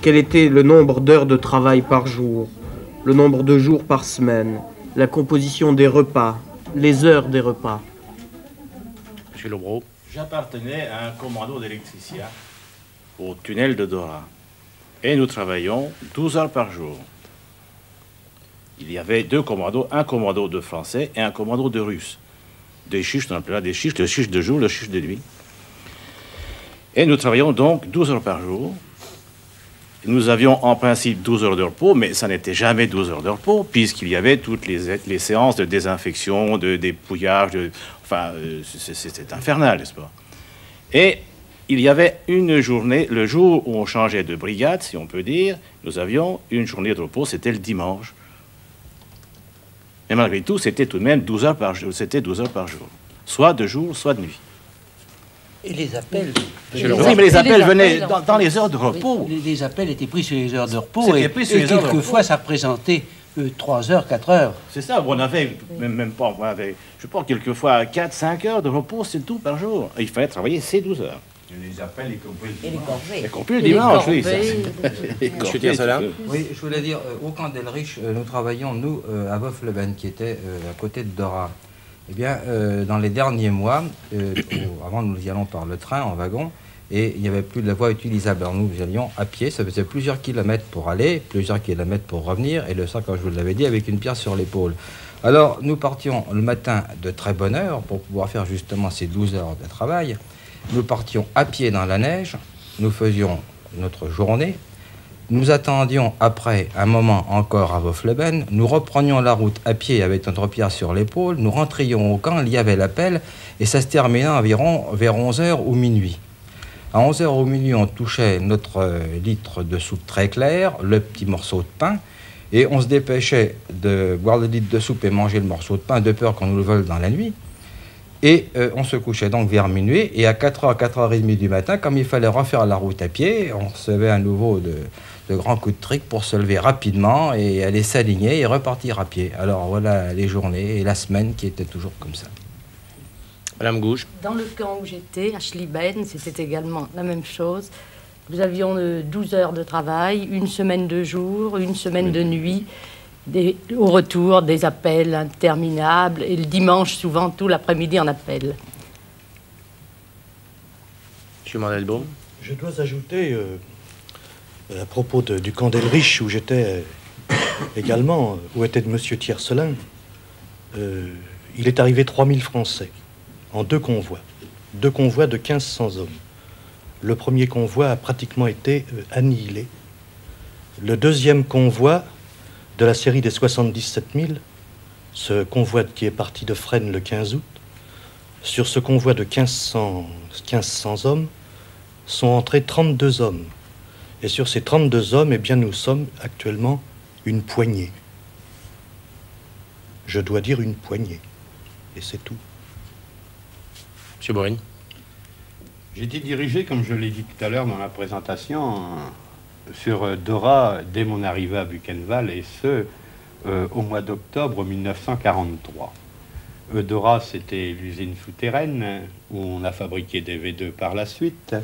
quel était le nombre d'heures de travail par jour, le nombre de jours par semaine, la composition des repas, les heures des repas. Monsieur Lobreau. J'appartenais à un commando d'électriciens au tunnel de Dora. Et nous travaillions 12 heures par jour. Il y avait deux commandos, un commando de français et un commando de russe. Des chiches, on appelait des chiches, le chiche de jour, le chiche de nuit. Et nous travaillions donc 12 heures par jour. Nous avions en principe 12 heures de repos, mais ça n'était jamais 12 heures de repos, puisqu'il y avait toutes les séances de désinfection, de dépouillage, enfin, c'était infernal, n'est-ce pas? Et il y avait une journée, le jour où on changeait de brigade, si on peut dire, nous avions une journée de repos, c'était le dimanche. Mais malgré tout, c'était tout de même 12 heures par jour, c'était 12 heures par jour. Soit de jour, soit de nuit. Et les appels... Oui, mais les appels venaient dans les heures de repos. Les appels étaient pris sur les heures de repos et quelquefois ça représentait 3 heures, 4 heures. C'est ça, on avait, même pas, on avait, je pense, quelquefois 4, 5 heures de repos, c'est tout par jour. Il fallait travailler ces 12 heures. Les appels, y compris le dimanche. Y compris le dimanche, oui. Monsieur Tiercelin. Oui, je voulais dire, au camp d'Elrich, nous travaillions, nous, à Vaufleben, qui était à côté de Dora. Eh bien, dans les derniers mois, avant nous y allons par le train, en wagon, et il n'y avait plus de la voie utilisable. Alors nous allions à pied, ça faisait plusieurs kilomètres pour aller, plusieurs kilomètres pour revenir, et le soir, comme je vous l'avais dit, avec une pierre sur l'épaule. Alors, nous partions le matin de très bonne heure pour pouvoir faire justement ces 12 heures de travail. Nous partions à pied dans la neige, nous faisions notre journée, nous attendions après un moment encore à Vaufleben, nous reprenions la route à pied avec notre pierre sur l'épaule, nous rentrions au camp, il y avait l'appel, et ça se terminait environ vers 11h ou minuit. À 11h ou minuit, on touchait notre litre de soupe très claire, le petit morceau de pain, et on se dépêchait de boire le litre de soupe et manger le morceau de pain de peur qu'on nous le vole dans la nuit. Et on se couchait donc vers minuit, et à 4h, 4h30 du matin, comme il fallait refaire la route à pied, on recevait à nouveau de grands coups de trick pour se lever rapidement et aller s'aligner et repartir à pied. Alors voilà les journées et la semaine qui étaient toujours comme ça. Madame Gouge. Dans le camp où j'étais, à Schlieben, c'était également la même chose. Nous avions 12 heures de travail, une semaine de jour, une semaine de nuit. Au retour, des appels interminables, et le dimanche, souvent, tout l'après-midi en appel. M. Mandelbaum. Je dois ajouter, à propos du camp d'Elrich, où j'étais également, où était M. Tiercelin, il est arrivé 3000 Français, en deux convois de 1500 hommes. Le premier convoi a pratiquement été annihilé. Le deuxième convoi de la série des 77 000, ce convoi qui est parti de Fresnes le 15 août, sur ce convoi de 1500 hommes, sont entrés 32 hommes. Et sur ces 32 hommes, eh bien, nous sommes actuellement une poignée. Je dois dire une poignée. Et c'est tout. Monsieur Bourrine. J'ai été dirigé, comme je l'ai dit tout à l'heure dans la présentation, sur Dora dès mon arrivée à Buchenwald, et ce, au mois d'octobre 1943. Dora, c'était l'usine souterraine où on a fabriqué des V2 par la suite.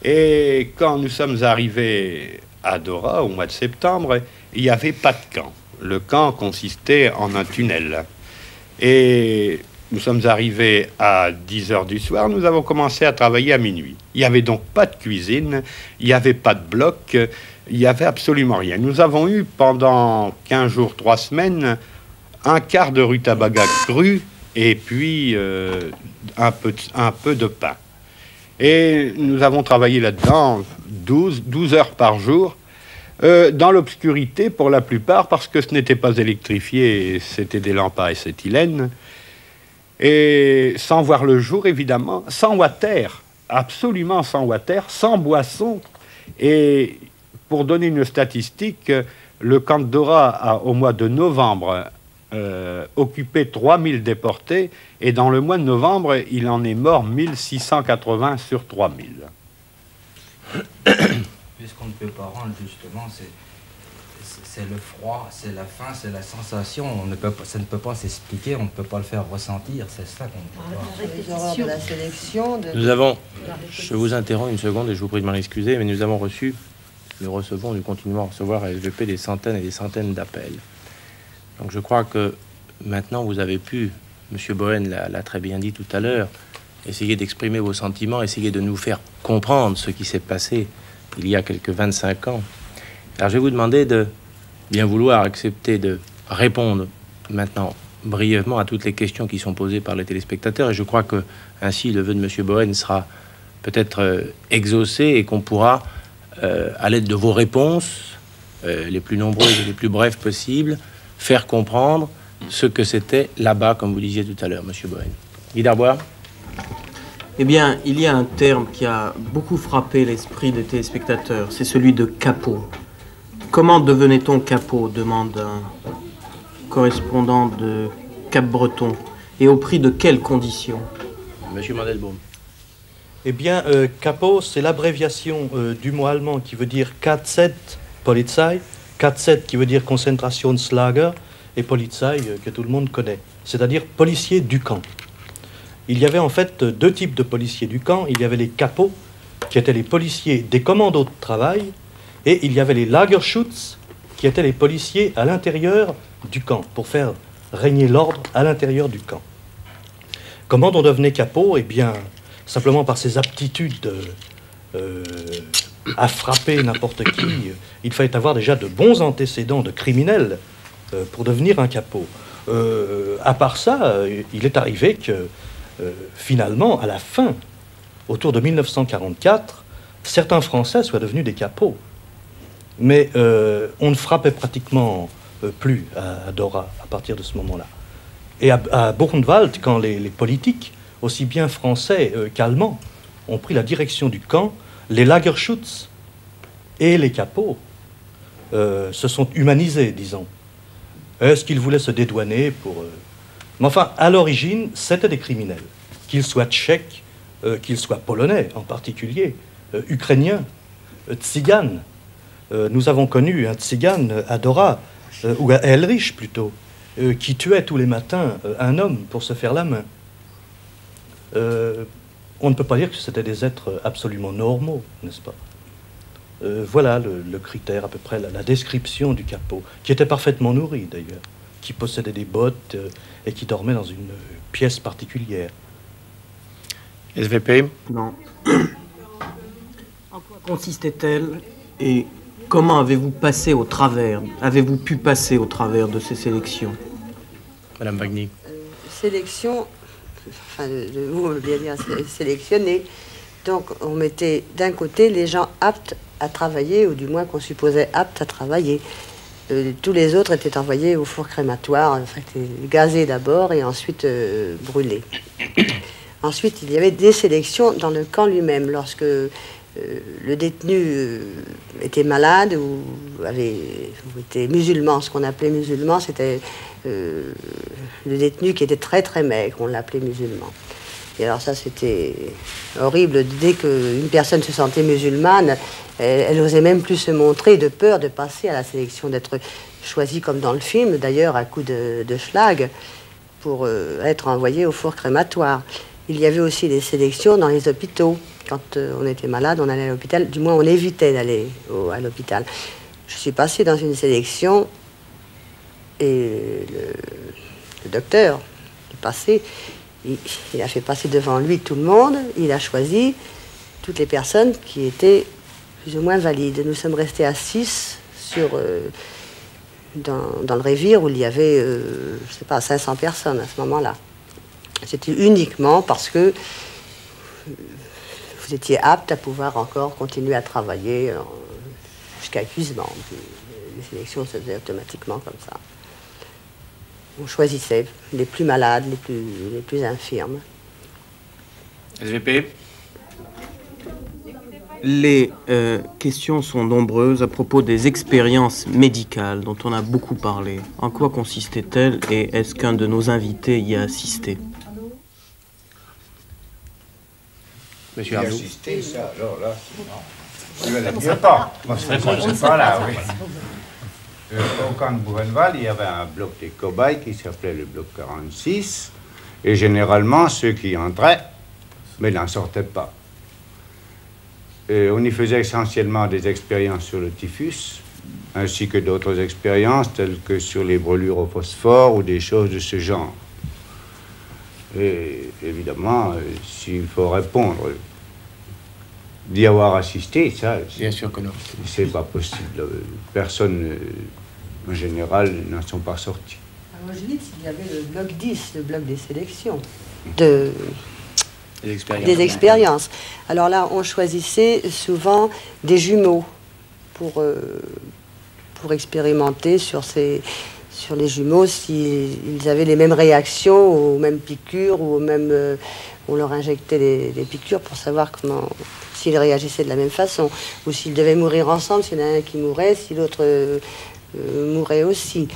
Et quand nous sommes arrivés à Dora, au mois de septembre, il n'y avait pas de camp. Le camp consistait en un tunnel. Et nous sommes arrivés à 10h du soir, nous avons commencé à travailler à minuit. Il n'y avait donc pas de cuisine, il n'y avait pas de bloc, il n'y avait absolument rien. Nous avons eu pendant 15 jours, 3 semaines, un quart de rutabaga cru et puis un peu de pain. Et nous avons travaillé là-dedans 12 heures par jour, dans l'obscurité pour la plupart, parce que ce n'était pas électrifié, c'était des lampes à acétylène, et sans voir le jour, évidemment, sans water, absolument sans water, sans boisson. Et pour donner une statistique, le camp de Dora a, au mois de novembre, occupé 3000 déportés, et dans le mois de novembre, il en est mort 1680 sur 3000. Puisqu'on ne peut pas rendre, justement, c'est le froid, c'est la faim, c'est la sensation. Ça ne peut pas s'expliquer, on ne peut pas le faire ressentir, c'est ça qu'on ne peut pas. Les horreurs de la sélection. Nous avons, je vous interromps une seconde et je vous prie de m'en excuser, mais nous avons reçu, nous continuons à recevoir à SVP des centaines et des centaines d'appels. Donc je crois que maintenant vous avez pu, M. Bohen l'a très bien dit tout à l'heure, essayer d'exprimer vos sentiments, essayer de nous faire comprendre ce qui s'est passé il y a quelques 25 ans. Alors je vais vous demander de bien vouloir accepter de répondre maintenant brièvement à toutes les questions qui sont posées par les téléspectateurs, et je crois que ainsi le vœu de M. Bohen sera peut-être exaucé et qu'on pourra, à l'aide de vos réponses, les plus nombreuses et les plus brèves possibles, faire comprendre ce que c'était là-bas, comme vous disiez tout à l'heure, M. Bohen. Guy Darbois. Eh bien, il y a un terme qui a beaucoup frappé l'esprit des téléspectateurs, c'est celui de capot. Comment devenait-on capot, demande un correspondant de Cap-Breton, et au prix de quelles conditions? Monsieur Mandelbaum. Eh bien, capot, c'est l'abréviation du mot allemand qui veut dire KZ, Polizei, KZ qui veut dire Konzentrationslager, et Polizei que tout le monde connaît, c'est-à-dire policier du camp. Il y avait en fait deux types de policiers du camp. Il y avait les capots, qui étaient les policiers des commandos de travail, et il y avait les Lagerschutz, qui étaient les policiers à l'intérieur du camp, pour faire régner l'ordre à l'intérieur du camp. Comment on devenait capot? Eh bien, simplement par ses aptitudes à frapper n'importe qui. Il fallait avoir déjà de bons antécédents de criminels pour devenir un capot. À part ça, il est arrivé que finalement, à la fin, autour de 1944, certains Français soient devenus des capots. Mais on ne frappait pratiquement plus à Dora à partir de ce moment-là. Et à Buchenwald, quand les politiques, aussi bien français qu'allemands, ont pris la direction du camp, les Lagerschutz et les capots se sont humanisés, disons. Est-ce qu'ils voulaient se dédouaner pour... Mais enfin, à l'origine, c'était des criminels, qu'ils soient tchèques, qu'ils soient polonais en particulier, ukrainiens, tziganes. Nous avons connu un tzigane à Dora, ou à Elrich plutôt, qui tuait tous les matins un homme pour se faire la main. On ne peut pas dire que c'était des êtres absolument normaux, n'est-ce pas? Voilà le critère, à peu près, la description du capot, qui était parfaitement nourri d'ailleurs, qui possédait des bottes et qui dormait dans une pièce particulière. SVP? Non. En quoi consistait-elle et comment avez-vous passé au travers, avez-vous pu passer au travers de ces sélections? Madame Wagny. Sélection, enfin, vous voulez dire sélectionner. Donc, on mettait d'un côté les gens aptes à travailler, ou du moins qu'on supposait aptes à travailler. Tous les autres étaient envoyés au four crématoire, enfin, gazés d'abord et ensuite brûlés. Ensuite, il y avait des sélections dans le camp lui-même. Lorsque le détenu était malade ou était musulman, ce qu'on appelait musulman, c'était le détenu qui était très très maigre, on l'appelait musulman. Et alors ça, c'était horrible. Dès qu'une personne se sentait musulmane, elle n'osait même plus se montrer de peur de passer à la sélection, d'être choisie comme dans le film, d'ailleurs à coup de schlag, pour être envoyée au four crématoire. Il y avait aussi des sélections dans les hôpitaux. Quand on était malade, on allait à l'hôpital. Du moins, on évitait d'aller à l'hôpital. Je suis passée dans une sélection et le docteur est passé. Il a fait passer devant lui tout le monde. Il a choisi toutes les personnes qui étaient plus ou moins valides. Nous sommes restés à 6 sur dans le Révire où il y avait, je ne sais pas, 500 personnes à ce moment-là. C'était uniquement parce que vous étiez apte à pouvoir encore continuer à travailler jusqu'à épuisement. Les sélections se faisaient automatiquement comme ça. On choisissait les plus malades, les plus infirmes. SVP. Les questions sont nombreuses à propos des expériences médicales dont on a beaucoup parlé. En quoi consistaient-elles et est-ce qu'un de nos invités y a assisté? Monsieur Arnaud. Assisté, ça, alors là, je ne l'aime pas. Moi, je ne sais pas là, oui. Au camp de Buchenwald, il y avait un bloc des cobayes qui s'appelait le bloc 46. Et généralement, ceux qui entraient, mais n'en sortaient pas. Et on y faisait essentiellement des expériences sur le typhus, ainsi que d'autres expériences, telles que sur les brûlures au phosphore ou des choses de ce genre. Et évidemment, s'il faut répondre, d'y avoir assisté, ça, bien sûr que non. C'est pas possible. Personne, en général, n'en sont pas sortis. À Auschwitz, il y avait le bloc 10, le bloc des sélections, des expériences. Alors là, on choisissait souvent des jumeaux pour expérimenter sur les jumeaux s'ils avaient les mêmes réactions aux mêmes piqûres ou on leur injectait des piqûres pour savoir s'ils réagissaient de la même façon ou s'ils devaient mourir ensemble, s'il y en a un qui mourait, si l'autre mourait aussi.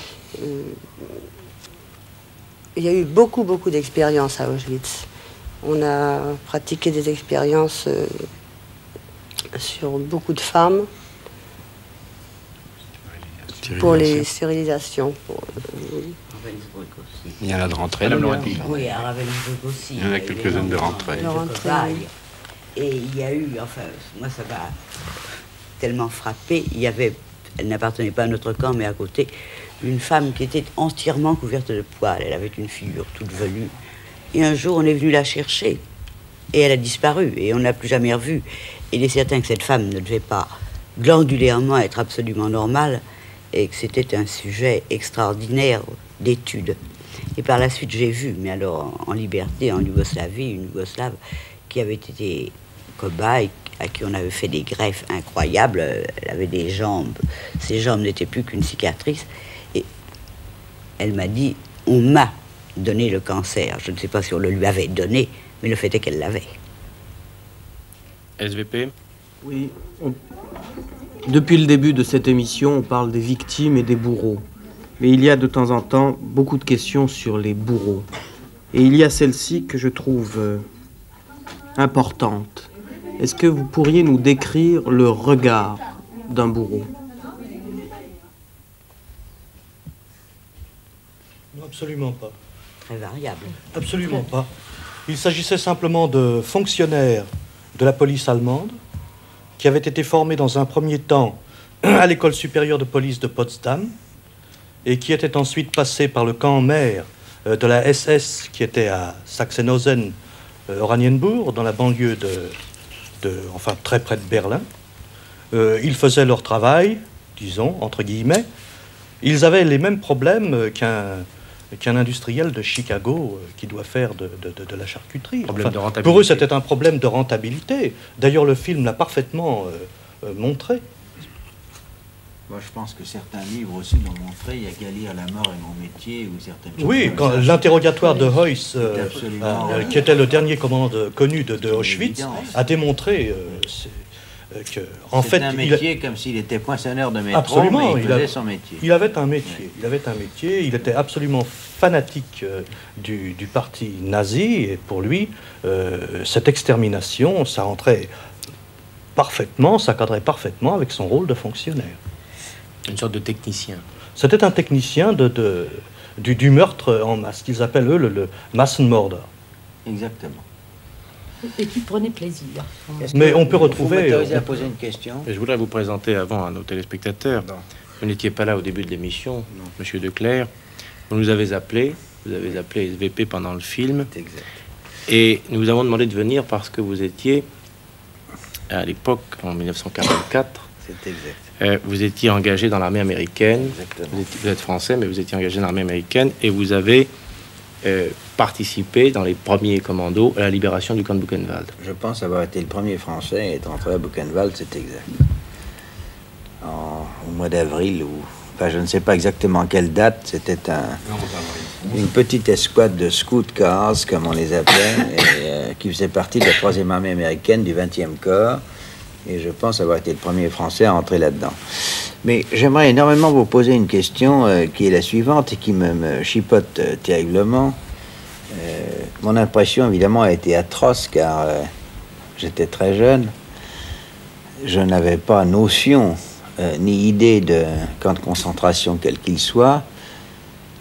Il y a eu beaucoup d'expériences à Auschwitz. On a pratiqué des expériences sur beaucoup de femmes pour les stérilisations. Il y en a de rentrées. Oui, à Ravensbrück aussi. Il y en a quelques-unes de rentrées. Et il y a eu, enfin, moi ça m'a tellement frappé, elle n'appartenait pas à notre camp, mais à côté, une femme qui était entièrement couverte de poils. Elle avait une figure toute velue. Et un jour, on est venu la chercher. Et elle a disparu. Et on ne l'a plus jamais revue. Et il est certain que cette femme ne devait pas glandulairement être absolument normale. Et que c'était un sujet extraordinaire d'étude. Et par la suite, j'ai vu, mais alors en liberté, en Yougoslavie, une Yougoslave qui avait été cobaye, à qui on avait fait des greffes incroyables. Elle avait des jambes. Ses jambes n'étaient plus qu'une cicatrice. Et elle m'a dit, on m'a donné le cancer. Je ne sais pas si on le lui avait donné, mais le fait est qu'elle l'avait. SVP. Oui. Depuis le début de cette émission, on parle des victimes et des bourreaux. Mais il y a de temps en temps beaucoup de questions sur les bourreaux. Et il y a celle-ci que je trouve importante. Est-ce que vous pourriez nous décrire le regard d'un bourreau? Non, absolument pas. Très variable. Absolument pas. Il s'agissait simplement de fonctionnaires de la police allemande qui avaient été formés dans un premier temps à l'école supérieure de police de Potsdam et qui étaient ensuite passés par le camp mère de la SS qui était à Sachsenhausen, Oranienburg, dans la banlieue enfin très près de Berlin. Ils faisaient leur travail, disons, entre guillemets. Ils avaient les mêmes problèmes qu'un industriel de Chicago qui doit faire de la charcuterie. Enfin, pour eux, c'était un problème de rentabilité. D'ailleurs, le film l'a parfaitement montré. Moi, je pense que certains livres aussi l'ont montré. Il y a qu'à lire La mort est mon métier ou certaines choses. Oui, quand l'interrogatoire de Heuss, qui était le dernier commande connu de Auschwitz, a démontré que, en fait, un métier comme s'il était poinçonneur de métro, absolument, mais il faisait son métier. Il avait un métier. Ouais. Il avait un métier. Il était absolument fanatique du parti nazi, et pour lui, cette extermination, ça rentrait parfaitement, ça cadrait parfaitement avec son rôle de fonctionnaire. Une sorte de technicien. C'était un technicien du meurtre en masse, qu'ils appellent eux le Massenmörder. Exactement. Et qui prenait plaisir. Mais on peut retrouver... à poser une question. Je voudrais vous présenter avant à nos téléspectateurs. Vous n'étiez pas là au début de l'émission, Monsieur Declercq. Vous nous avez appelé, SVP pendant le film. Exact. Et nous vous avons demandé de venir parce que vous étiez, à l'époque, en 1944, C'est exact. Vous étiez engagé dans l'armée américaine. Exactement. Vous êtes français, mais vous étiez engagé dans l'armée américaine et vous avez participé dans les premiers commandos à la libération du camp de Buchenwald. Je pense avoir été le premier Français à être entré à Buchenwald, c'est exact. Au mois d'avril, ou enfin, je ne sais pas exactement quelle date, c'était une petite escouade de scout cars, comme on les appelait, qui faisait partie de la 3e armée américaine du 20e corps. Et je pense avoir été le premier Français à entrer là-dedans. Mais j'aimerais énormément vous poser une question qui est la suivante et qui me chipote terriblement. Mon impression, évidemment, a été atroce car j'étais très jeune. Je n'avais pas notion ni idée de camp de concentration quel qu'il soit.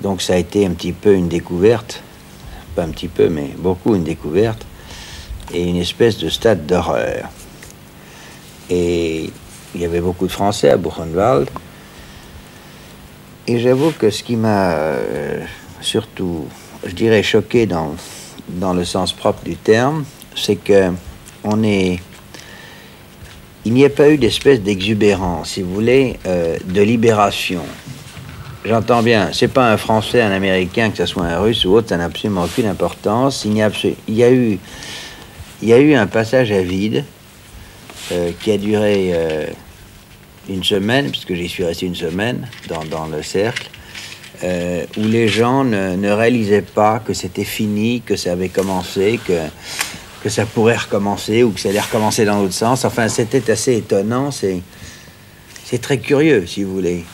Donc ça a été un petit peu une découverte. Pas un petit peu, mais beaucoup une découverte. Et une espèce de stade d'horreur. Et il y avait beaucoup de Français à Buchenwald. Et j'avoue que ce qui m'a surtout, je dirais, choqué dans le sens propre du terme, c'est que il n'y a pas eu d'espèce d'exubérance, si vous voulez, de libération. J'entends bien, c'est pas un Français, un Américain, que ce soit un Russe ou autre, ça n'a absolument aucune importance. Il y a eu un passage à vide qui a duré une semaine, puisque j'y suis resté une semaine dans le cercle, où les gens ne réalisaient pas que c'était fini, que ça avait commencé, que ça pourrait recommencer ou que ça allait recommencer dans l'autre sens. Enfin, c'était assez étonnant. C'est très curieux, si vous voulez.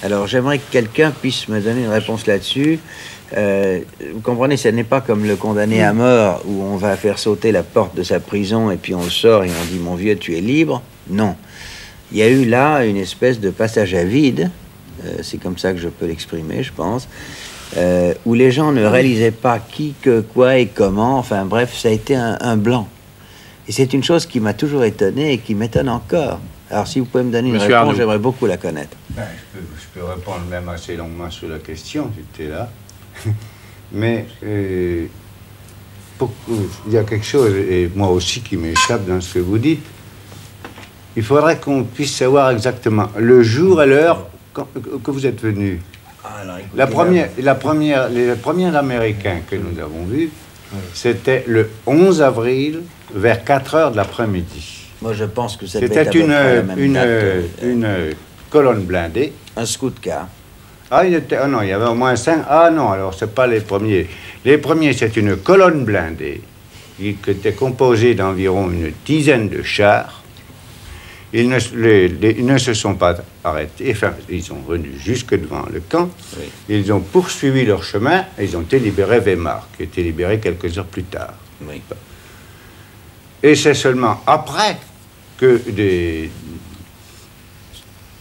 Alors, j'aimerais que quelqu'un puisse me donner une réponse là-dessus. Vous comprenez, ce n'est pas comme le condamné à mort où on va faire sauter la porte de sa prison et puis on le sort et on dit « Mon vieux, tu es libre ». Non. Il y a eu là une espèce de passage à vide, c'est comme ça que je peux l'exprimer, je pense, où les gens ne réalisaient pas qui, que, quoi et comment. Enfin bref, ça a été un blanc. Et c'est une chose qui m'a toujours étonné et qui m'étonne encore. Alors si vous pouvez me donner une réponse, j'aimerais beaucoup la connaître. Ben, je peux répondre même assez longuement sur la question, j'étais là. Mais il y a quelque chose, et moi aussi, qui m'échappe dans ce que vous dites. Il faudrait qu'on puisse savoir exactement le jour et l'heure que vous êtes venu. Les premiers Américains que nous avons vus, c'était le 11 avril, vers 4 heures de l'après-midi. Moi, je pense que c'était une colonne blindée. Un scout car. Ah, non, il y avait au moins 5. Ah non, alors c'est pas les premiers. Les premiers, c'est une colonne blindée qui était composée d'environ une dizaine de chars. Ils ne se sont pas arrêtés, enfin, ils sont venus jusque devant le camp. Oui. Ils ont poursuivi leur chemin et ils ont été libérés Weimar, qui a été libéré quelques heures plus tard. Oui. Et c'est seulement après que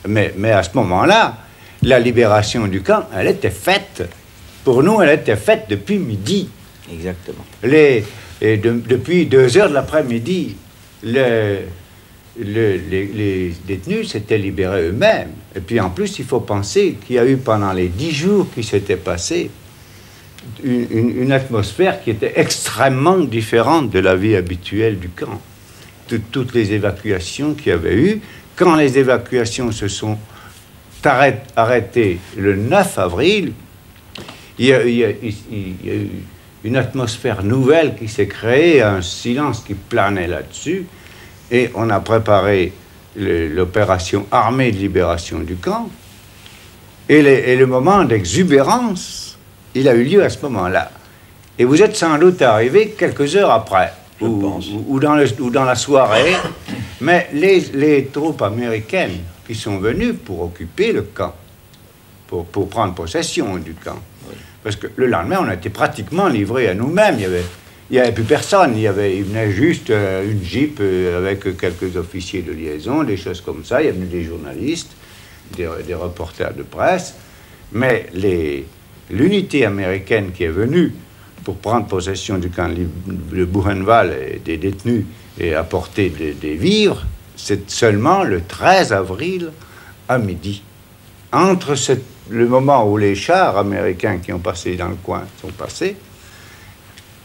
Mais à ce moment-là, la libération du camp, elle était faite. Pour nous, elle était faite depuis midi. Exactement. Depuis 2 heures de l'après-midi, les détenus s'étaient libérés eux-mêmes. Et puis en plus, il faut penser qu'il y a eu pendant les 10 jours qui s'étaient passés une atmosphère qui était extrêmement différente de la vie habituelle du camp. Toutes les évacuations qu'il y avait eu, quand les évacuations se sont arrêtées le 9 avril, il y a eu une atmosphère nouvelle qui s'est créée, un silence qui planait là-dessus. Et on a préparé l'opération armée de libération du camp. Et le moment d'exubérance, il a eu lieu à ce moment-là. Et vous êtes sans doute arrivé quelques heures après, ou dans la soirée. Mais les troupes américaines qui sont venues pour occuper le camp, pour prendre possession du camp. Oui. Parce que le lendemain, on était pratiquement livrés à nous-mêmes. Il n'y avait plus personne. Il venait juste une jeep avec quelques officiers de liaison, des choses comme ça. Il y avait des journalistes, des reporters de presse. Mais l'unité américaine qui est venue pour prendre possession du camp de Buchenwald et des détenus et apporter des vivres, c'est seulement le 13 avril à midi. Entre le moment où les chars américains qui ont passé dans le coin sont passés,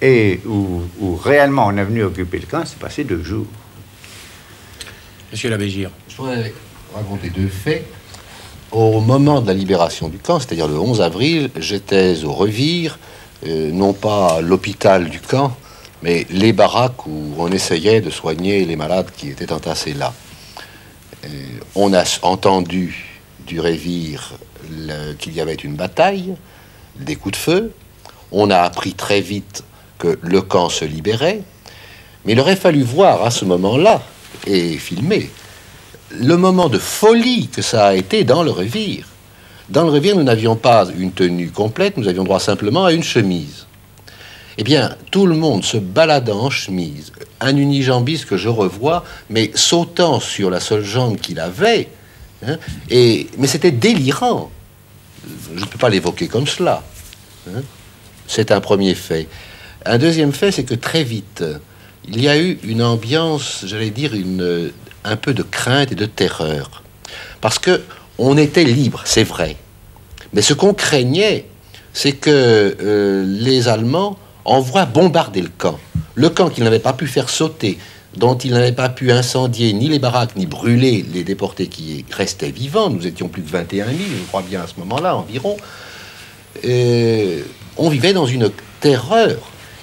et où réellement on est venu occuper le camp, c'est passé 2 jours. Monsieur Labégire. Je voudrais raconter deux faits. Au moment de la libération du camp, c'est-à-dire le 11 avril, j'étais au Revire, non pas l'hôpital du camp, mais les baraques où on essayait de soigner les malades qui étaient entassés là. On a entendu du Revire qu'il y avait une bataille, des coups de feu. On a appris très vite que le camp se libérait, mais il aurait fallu voir à ce moment-là, et filmer, le moment de folie que ça a été dans le Revire. Dans le Revire, nous n'avions pas une tenue complète, nous avions droit simplement à une chemise. Eh bien, tout le monde se baladant en chemise, un unijambiste que je revois, mais sautant sur la seule jambe qu'il avait, hein, mais c'était délirant. Je ne peux pas l'évoquer comme cela. Hein. C'est un premier fait. Un deuxième fait, c'est que très vite, il y a eu une ambiance, j'allais dire, un peu de crainte et de terreur. Parce que on était libre, c'est vrai. Mais ce qu'on craignait, c'est que les Allemands envoient bombarder le camp. Le camp qu'ils n'avaient pas pu faire sauter, dont ils n'avaient pas pu incendier ni les baraques, ni brûler les déportés qui restaient vivants. Nous étions plus de 21 000, je crois bien, à ce moment-là, environ. On vivait dans une terreur.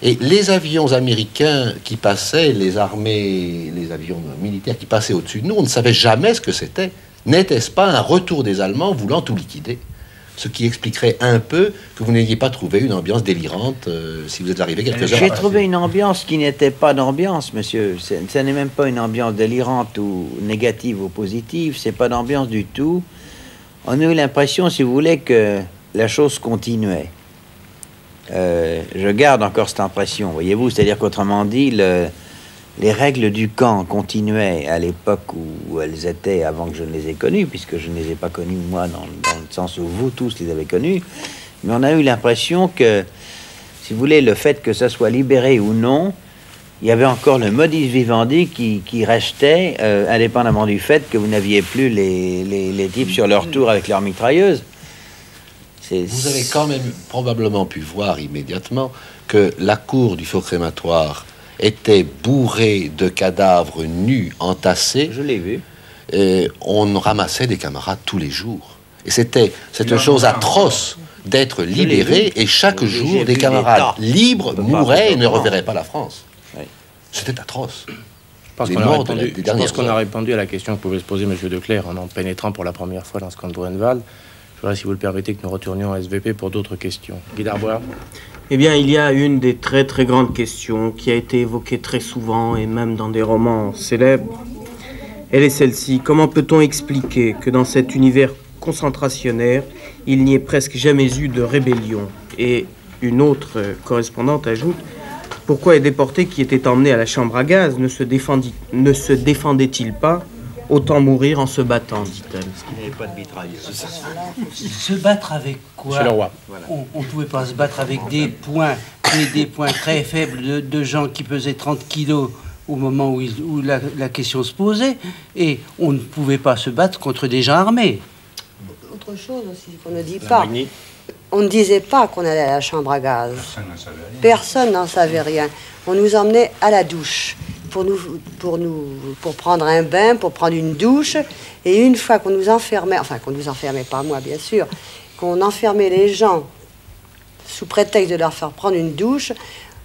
Et les avions américains qui passaient, les armées, les avions militaires qui passaient au-dessus de nous, on ne savait jamais ce que c'était. N'était-ce pas un retour des Allemands voulant tout liquider? Ce qui expliquerait un peu que vous n'ayez pas trouvé une ambiance délirante si vous êtes arrivé quelques heures. J'ai trouvé une ambiance qui n'était pas d'ambiance, monsieur. Ce n'est même pas une ambiance délirante ou négative ou positive. C'est pas d'ambiance du tout. On a eu l'impression, si vous voulez, que la chose continuait. Je garde encore cette impression, voyez-vous. C'est-à-dire qu'autrement dit, les règles du camp continuaient à l'époque où elles étaient avant que je ne les ai connues, puisque je ne les ai pas connues, moi, dans le sens où vous tous les avez connues. Mais on a eu l'impression que, si vous voulez, le fait que ça soit libéré ou non, il y avait encore le modus vivendi qui restait, indépendamment du fait que vous n'aviez plus les types sur leur tour avec leurs mitrailleuses. Vous avez quand même probablement pu voir immédiatement que la cour du faux crématoire était bourrée de cadavres nus, entassés. Je l'ai vu. Et on ramassait des camarades tous les jours. Et c'était une chose atroce d'être libéré, et chaque jour, des camarades libres mouraient et ne reverraient pas la France. Oui. C'était atroce. Je pense qu'on a répondu à la question que pouvait se poser M. Declercq en pénétrant pour la première fois dans ce camp de Buchenwald. Je voudrais, si vous le permettez, que nous retournions à SVP pour d'autres questions. Guy Darbois. Eh bien, il y a une des très très grandes questions qui a été évoquée très souvent et même dans des romans célèbres. Elle est celle-ci. Comment peut-on expliquer que dans cet univers concentrationnaire, il n'y ait presque jamais eu de rébellion? Et une autre correspondante ajoute: pourquoi les déportés qui étaient emmenés à la chambre à gaz ne se défendaient-ils pas? Autant mourir en se battant, dit-elle. Parce qu'il n'y avait pas de mitrailleuse. Se battre avec quoi? C'est le roi. On ne pouvait pas se battre avec des points très faibles de gens qui pesaient 30 kilos au moment où la question se posait. Et on ne pouvait pas se battre contre des gens armés. Autre chose aussi qu'on ne dit pas. On ne disait pas qu'on allait à la chambre à gaz. Personne n'en savait rien. On nous emmenait à la douche pour prendre un bain, pour prendre une douche. Et une fois qu'on nous enfermait, enfin qu'on nous enfermait, pas moi bien sûr, qu'on enfermait les gens sous prétexte de leur faire prendre une douche,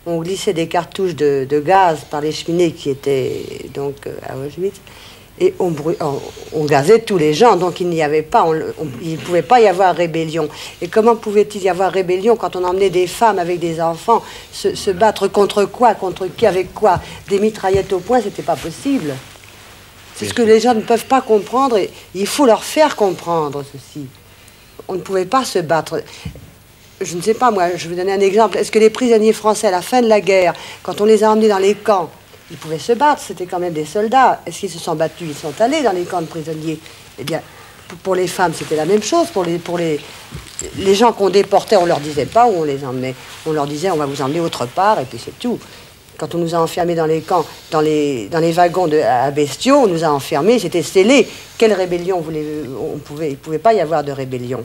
on glissait des cartouches de gaz par les cheminées qui étaient donc à Auschwitz. Et on gazait tous les gens, donc il n'y avait pas, il ne pouvait pas y avoir rébellion. Et comment pouvait-il y avoir rébellion quand on emmenait des femmes avec des enfants se battre contre quoi? Contre qui? Avec quoi? Des mitraillettes au poing, c'était pas possible. C'est ce que les gens ne peuvent pas comprendre, et il faut leur faire comprendre ceci. On ne pouvait pas se battre. Je ne sais pas, moi, je vais donner un exemple. Est-ce que les prisonniers français, à la fin de la guerre, quand on les a emmenés dans les camps, ils pouvaient se battre, c'était quand même des soldats. Est-ce qu'ils se sont battus? Ils sont allés dans les camps de prisonniers. Eh bien, pour les femmes, c'était la même chose. Pour les gens qu'on déportait, on ne leur disait pas où on les emmenait. On leur disait, on va vous emmener autre part, et puis c'est tout. Quand on nous a enfermés dans les camps, dans les wagons à bestiaux, on nous a enfermés, c'était scellé. Quelle rébellion il ne pouvait pas y avoir de rébellion.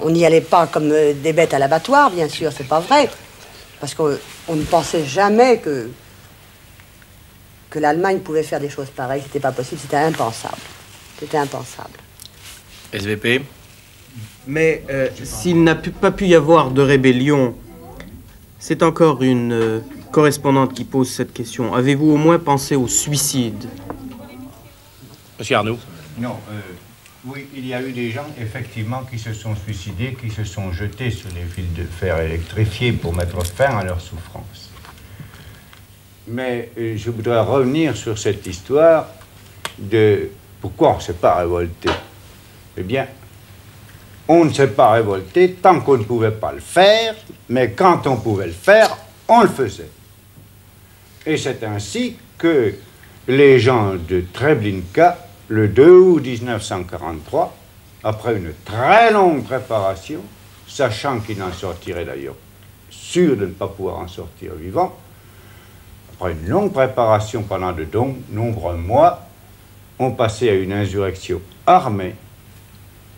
On n'y allait pas comme des bêtes à l'abattoir, bien sûr, c'est pas vrai. Parce qu'on ne pensait jamais que l'Allemagne pouvait faire des choses pareilles. C'était pas possible, c'était impensable. C'était impensable. SVP. Mais s'il n'a pas pu y avoir de rébellion, c'est encore une correspondante qui pose cette question. Avez-vous au moins pensé au suicide? Monsieur Arnaud. Non, oui, il y a eu des gens, effectivement, qui se sont suicidés, qui se sont jetés sur les fils de fer électrifiés pour mettre fin à leur souffrance. Mais je voudrais revenir sur cette histoire de pourquoi on ne s'est pas révolté. Eh bien, on ne s'est pas révolté tant qu'on ne pouvait pas le faire, mais quand on pouvait le faire, on le faisait. Et c'est ainsi que les gens de Treblinka, le 2 août 1943, après une très longue préparation, sachant qu'ils n'en sortiraient d'ailleurs, sûr de ne pas pouvoir en sortir vivant, après une longue préparation pendant de nombreux mois, ont passé à une insurrection armée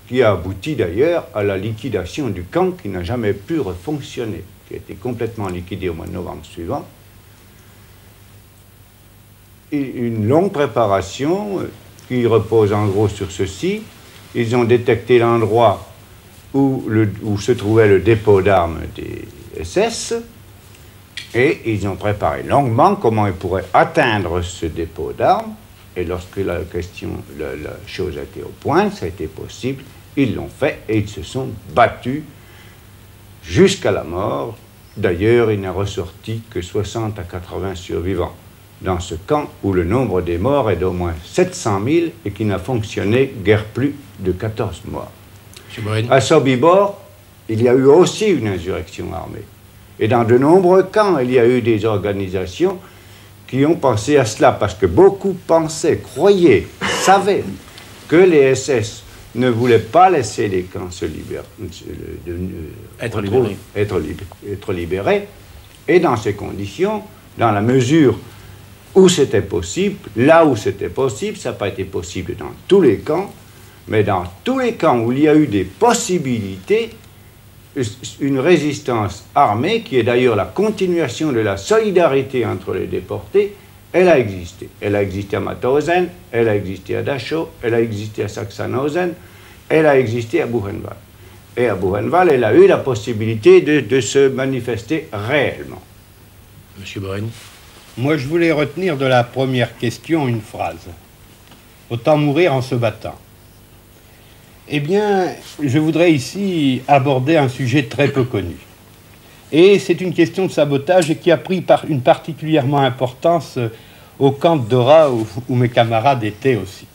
qui a abouti d'ailleurs à la liquidation du camp qui n'a jamais pu refonctionner, qui a été complètement liquidé au mois de novembre suivant. Et une longue préparation qui repose en gros sur ceci. Ils ont détecté l'endroit où se trouvait le dépôt d'armes des SS et ils ont préparé longuement comment ils pourraient atteindre ce dépôt d'armes. Et lorsque la chose a été au point, ça a été possible, ils l'ont fait et ils se sont battus jusqu'à la mort. D'ailleurs, il n'est ressorti que 60 à 80 survivants dans ce camp où le nombre des morts est d'au moins 700 000 et qui n'a fonctionné guère plus de 14 mois. À Sobibor, il y a eu aussi une insurrection armée. Et dans de nombreux camps, il y a eu des organisations qui ont pensé à cela, parce que beaucoup pensaient, croyaient, savaient que les SS ne voulaient pas laisser les camps se être libérés. Et dans ces conditions, dans la mesure où c'était possible, là où c'était possible, ça n'a pas été possible dans tous les camps, mais dans tous les camps où il y a eu des possibilités, une résistance armée, qui est d'ailleurs la continuation de la solidarité entre les déportés, elle a existé. Elle a existé à Mauthausen, elle a existé à Dachau, elle a existé à Sachsenhausen, elle a existé à Buchenwald. Et à Buchenwald, elle a eu la possibilité de se manifester réellement. Monsieur Borel. Moi, je voulais retenir de la première question une phrase. Autant mourir en se battant. Eh bien, je voudrais ici aborder un sujet très peu connu. Et c'est une question de sabotage qui a pris une particulièrement importance au camp de Dora, où mes camarades étaient aussi.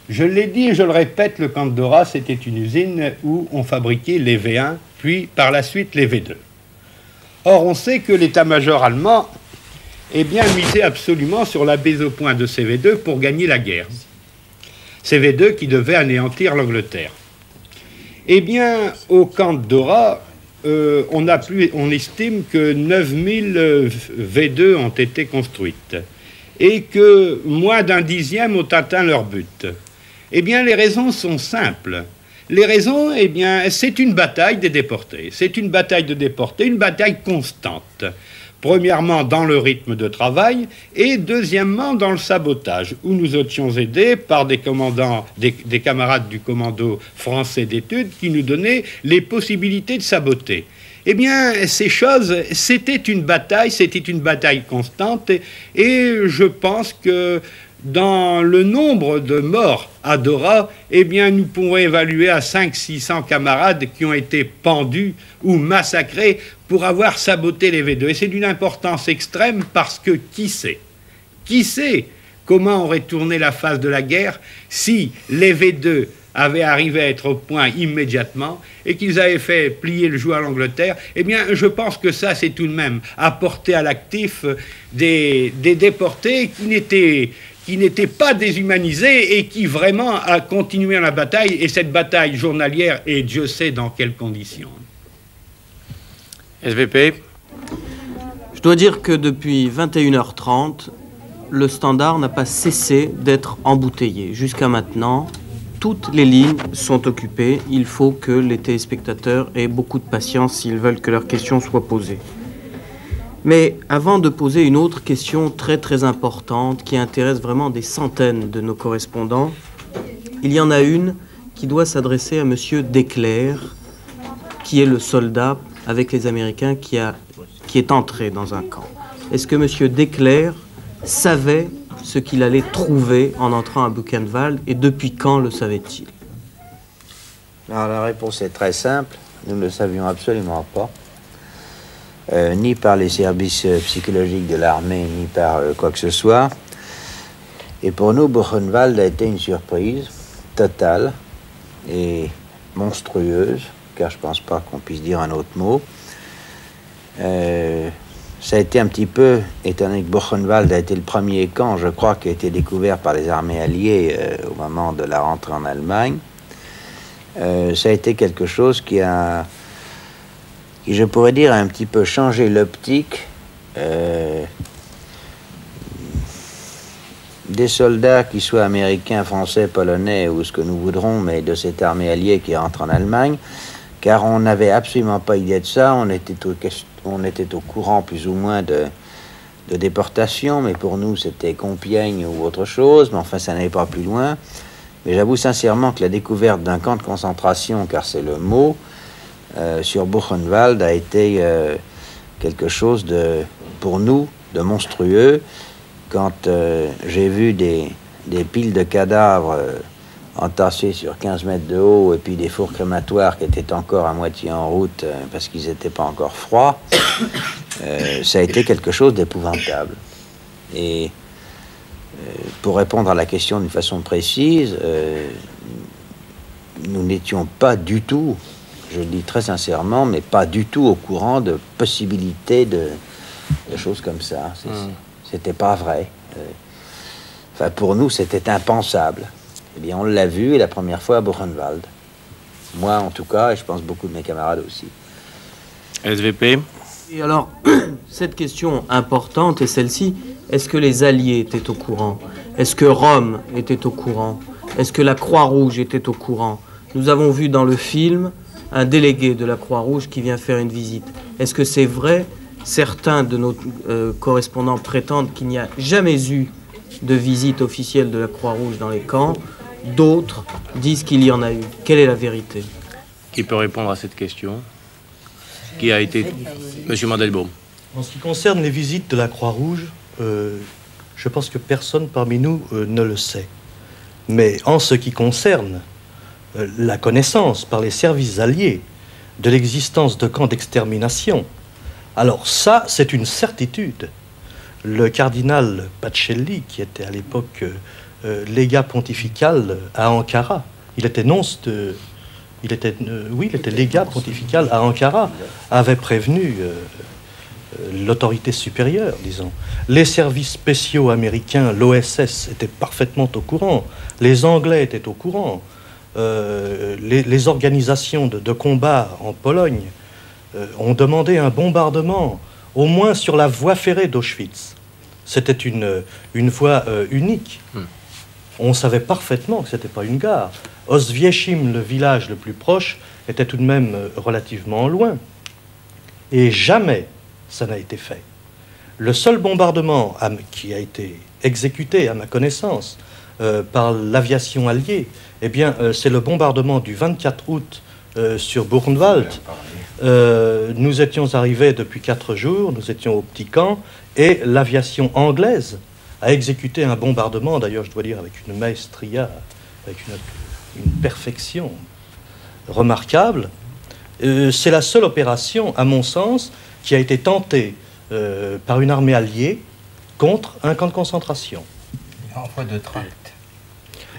Je l'ai dit et je le répète, le camp de Dora, c'était une usine où on fabriquait les V1, puis par la suite les V2. Or, on sait que l'état-major allemand, eh bien, misait absolument sur la mise au point de ces V2 pour gagner la guerre. Ces V2 qui devaient anéantir l'Angleterre. Eh bien, au camp de Dora, on estime que 9000 V2 ont été construites et que moins d'un dixième ont atteint leur but. Eh bien, les raisons sont simples. Les raisons, eh bien, c'est une bataille des déportés. C'est une bataille de déportés, une bataille constante. Premièrement, dans le rythme de travail, et deuxièmement, dans le sabotage, où nous étions aidés par des commandants, des camarades du commando français d'études qui nous donnaient les possibilités de saboter. Eh bien, ces choses, c'était une bataille constante, et je pense que dans le nombre de morts à Dora, eh bien, nous pouvons évaluer à 500-600 camarades qui ont été pendus ou massacrés pour avoir saboté les V2. Et c'est d'une importance extrême parce que qui sait comment aurait tourné la phase de la guerre si les V2 avaient arrivé à être au point immédiatement et qu'ils avaient fait plier le joug à l'Angleterre. Eh bien, je pense que ça, c'est tout de même apporté à l'actif des déportés qui n'étaient pas déshumanisés et qui vraiment a continué la bataille, et cette bataille journalière, et Dieu sait dans quelles conditions. SVP. Je dois dire que depuis 21h30, le Standard n'a pas cessé d'être embouteillé. Jusqu'à maintenant, toutes les lignes sont occupées. Il faut que les téléspectateurs aient beaucoup de patience s'ils veulent que leurs questions soient posées. Mais avant de poser une autre question très très importante qui intéresse vraiment des centaines de nos correspondants, Il y en a une qui doit s'adresser à Monsieur Desclères, qui est le soldat avec les Américains qui est entré dans un camp. Est-ce que Monsieur Desclères savait ce qu'il allait trouver en entrant à Buchenwald et depuis quand le savait-il? Alors, la réponse est très simple. Nous ne le savions absolument pas. Ni par les services psychologiques de l'armée, ni par quoi que ce soit. Et pour nous, Buchenwald a été une surprise totale et monstrueuse, car je ne pense pas qu'on puisse dire un autre mot. Ça a été un petit peu, étant donné que Buchenwald a été le premier camp, je crois, qui a été découvert par les armées alliées au moment de la rentrée en Allemagne. Ça a été quelque chose qui, je pourrais dire, a un petit peu changé l'optique des soldats, qui soient américains, français, polonais ou ce que nous voudrons, mais de cette armée alliée qui rentre en Allemagne, car on n'avait absolument pas idée de ça. On était au courant plus ou moins de déportation, mais pour nous c'était Compiègne ou autre chose, mais enfin ça n'allait pas plus loin. Mais j'avoue sincèrement que la découverte d'un camp de concentration, car c'est le mot, sur Buchenwald a été quelque chose pour nous, de monstrueux. Quand j'ai vu des piles de cadavres entassés sur 15 mètres de haut, et puis des fours crématoires qui étaient encore à moitié en route parce qu'ils n'étaient pas encore froids, ça a été quelque chose d'épouvantable. Et pour répondre à la question d'une façon précise, nous n'étions pas du tout, je le dis très sincèrement, mais pas du tout au courant de possibilités de choses comme ça. C'était pas vrai. Enfin, pour nous, c'était impensable. Eh bien, on l'a vu, et la première fois à Buchenwald. Moi, en tout cas, et je pense beaucoup de mes camarades aussi. SVP. Et alors, cette question importante est celle-ci. Est-ce que les Alliés étaient au courant? Est-ce que Rome était au courant? Est-ce que la Croix-Rouge était au courant? Nous avons vu dans le film un délégué de la Croix-Rouge qui vient faire une visite. Est-ce que c'est vrai? Certains de nos correspondants prétendent qu'il n'y a jamais eu de visite officielle de la Croix-Rouge dans les camps. D'autres disent qu'il y en a eu. Quelle est la vérité? Qui peut répondre à cette question? Qui a été... Monsieur Mandelbaum. En ce qui concerne les visites de la Croix-Rouge, je pense que personne parmi nous ne le sait. Mais en ce qui concerne la connaissance par les services alliés de l'existence de camps d'extermination, alors ça, c'est une certitude. Le cardinal Pacelli, qui était à l'époque légat pontifical à Ankara, il était légat pontifical à Ankara, avait prévenu l'autorité supérieure, disons. Les services spéciaux américains, l'OSS, étaient parfaitement au courant. Les Anglais étaient au courant. Les organisations de combat en Pologne ont demandé un bombardement, au moins sur la voie ferrée d'Auschwitz. C'était une voie unique. On savait parfaitement que ce n'était pas une gare. Oswiecim, le village le plus proche, était tout de même relativement loin. Et jamais ça n'a été fait. Le seul bombardement qui a été exécuté, à ma connaissance, par l'aviation alliée, eh bien, c'est le bombardement du 24 août sur Buchenwald. Nous étions arrivés depuis 4 jours, nous étions au petit camp, et l'aviation anglaise a exécuté un bombardement, d'ailleurs, je dois dire, avec une maestria, avec une perfection remarquable. C'est la seule opération, à mon sens, qui a été tentée par une armée alliée contre un camp de concentration. L'envoi de tracts.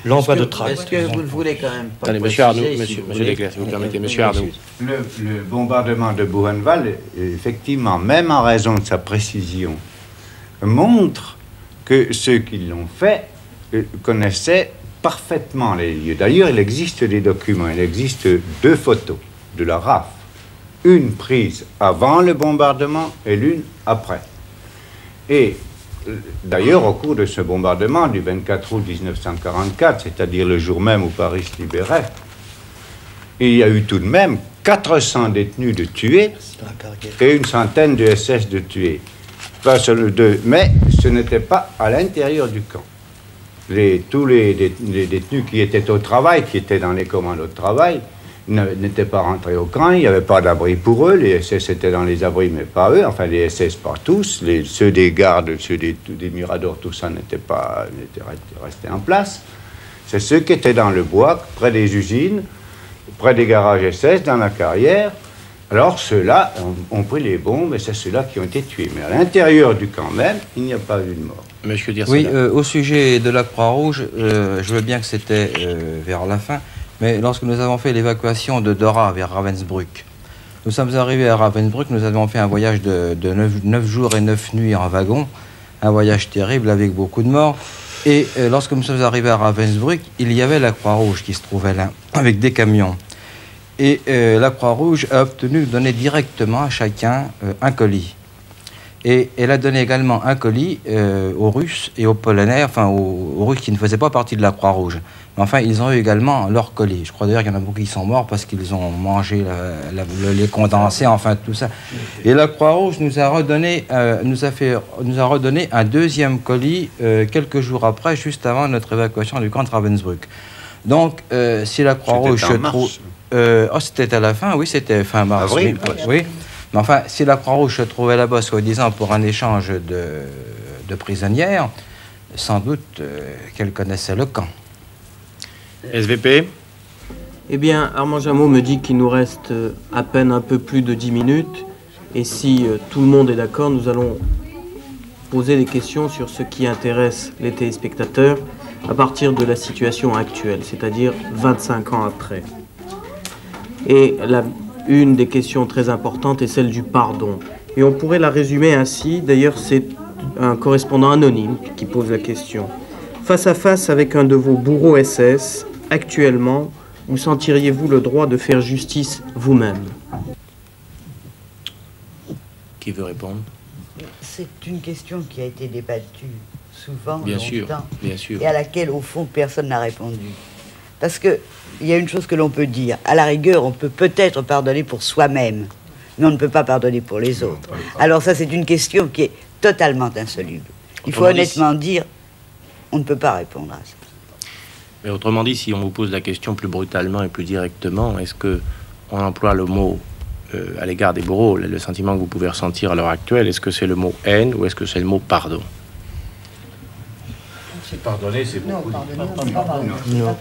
L'envoi de tracts. Est-ce que vous le voulez quand même pas? Attendez, monsieur Arnoux, monsieur Desclères, si vous permettez, monsieur Arnoux. Le bombardement de Buchenwald, effectivement, même en raison de sa précision, montre que ceux qui l'ont fait connaissaient parfaitement les lieux. D'ailleurs, il existe des documents, il existe 2 photos de la RAF. Une prise avant le bombardement et l'une après. Et d'ailleurs, au cours de ce bombardement du 24 août 1944, c'est-à-dire le jour même où Paris se libérait, il y a eu tout de même 400 détenus de tués et une centaine de SS de tués. Pas sur le 2, mais ce n'était pas à l'intérieur du camp. tous les détenus qui étaient au travail, qui étaient dans les commandos de travail, n'étaient pas rentrés au camp, il n'y avait pas d'abri pour eux, les SS étaient dans les abris, mais pas eux, enfin les SS pas tous, ceux des gardes, ceux des miradors, tout ça n'était resté en place. C'est ceux qui étaient dans le bois, près des usines, près des garages SS, dans la carrière. Alors ceux-là ont pris les bombes et c'est ceux-là qui ont été tués. Mais à l'intérieur du camp même, il n'y a pas eu de mort. Monsieur Dircela. Oui, au sujet de la Croix-Rouge, je veux bien que c'était vers la fin, mais lorsque nous avons fait l'évacuation de Dora vers Ravensbrück, nous sommes arrivés à Ravensbrück, nous avons fait un voyage de 9 jours et 9 nuits en wagon, un voyage terrible avec beaucoup de morts. Et lorsque nous sommes arrivés à Ravensbrück, il y avait la Croix-Rouge qui se trouvait là, avec des camions. Et la Croix-Rouge a obtenu de donner directement à chacun un colis. Et elle a donné également un colis aux Russes et aux Polonais, enfin aux Russes qui ne faisaient pas partie de la Croix-Rouge. Mais enfin, ils ont eu également leur colis. Je crois d'ailleurs qu'il y en a beaucoup qui sont morts parce qu'ils ont mangé les condensés, enfin tout ça. Et la Croix-Rouge nous a redonné un deuxième colis quelques jours après, juste avant notre évacuation du camp de Ravensbrück. Donc, si la Croix-Rouge se trouve... c'était à la fin, oui, c'était fin mars. Avril, oui. Mais enfin, si la Croix-Rouge se trouvait là-bas, soi-disant, pour un échange de prisonnières, sans doute qu'elle connaissait le camp. SVP. Eh bien, Armand Jameau me dit qu'il nous reste à peine un peu plus de 10 minutes. Et si tout le monde est d'accord, nous allons poser des questions sur ce qui intéresse les téléspectateurs à partir de la situation actuelle, c'est-à-dire 25 ans après. Et une des questions très importantes est celle du pardon. Et on pourrait la résumer ainsi, d'ailleurs c'est un correspondant anonyme qui pose la question. Face à face avec un de vos bourreaux SS, actuellement, vous sentiriez-vous le droit de faire justice vous-même? Qui veut répondre? C'est une question qui a été débattue souvent, bien longtemps, sûr. Et à laquelle, au fond, personne n'a répondu. Parce qu'il y a une chose que l'on peut dire. À la rigueur, on peut peut-être pardonner pour soi-même, mais on ne peut pas pardonner pour les autres. Alors ça, c'est une question qui est totalement insoluble. Il faut honnêtement dire, on ne peut pas répondre à ça. Mais autrement dit, si on vous pose la question plus brutalement et plus directement, est-ce qu'on emploie le mot à l'égard des bourreaux, le sentiment que vous pouvez ressentir à l'heure actuelle, est-ce que c'est le mot haine ou est-ce que c'est le mot pardon? Pardonner, c'est beaucoup.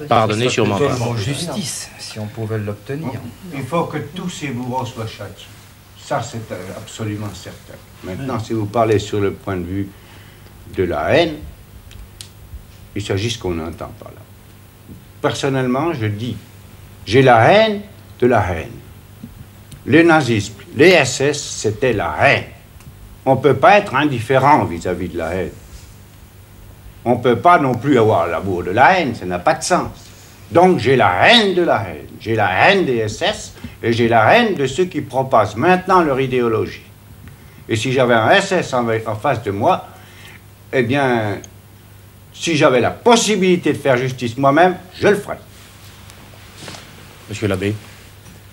Pardonner, sûrement pas. Le mot justice, si on pouvait l'obtenir. Il faut que tous ces bourreaux soient châtiés. Ça, c'est absolument certain. Maintenant, si vous parlez sur le point de vue de la haine, il s'agit de ce qu'on entend par là. Personnellement, je dis, j'ai la haine de la haine. Le nazisme, les SS, c'était la haine. On ne peut pas être indifférent vis-à-vis de la haine. On ne peut pas non plus avoir l'amour de la haine, ça n'a pas de sens. Donc j'ai la haine de la haine. J'ai la haine des SS et j'ai la haine de ceux qui propagent maintenant leur idéologie. Et si j'avais un SS en face de moi, eh bien, si j'avais la possibilité de faire justice moi-même, je le ferais. Monsieur l'abbé.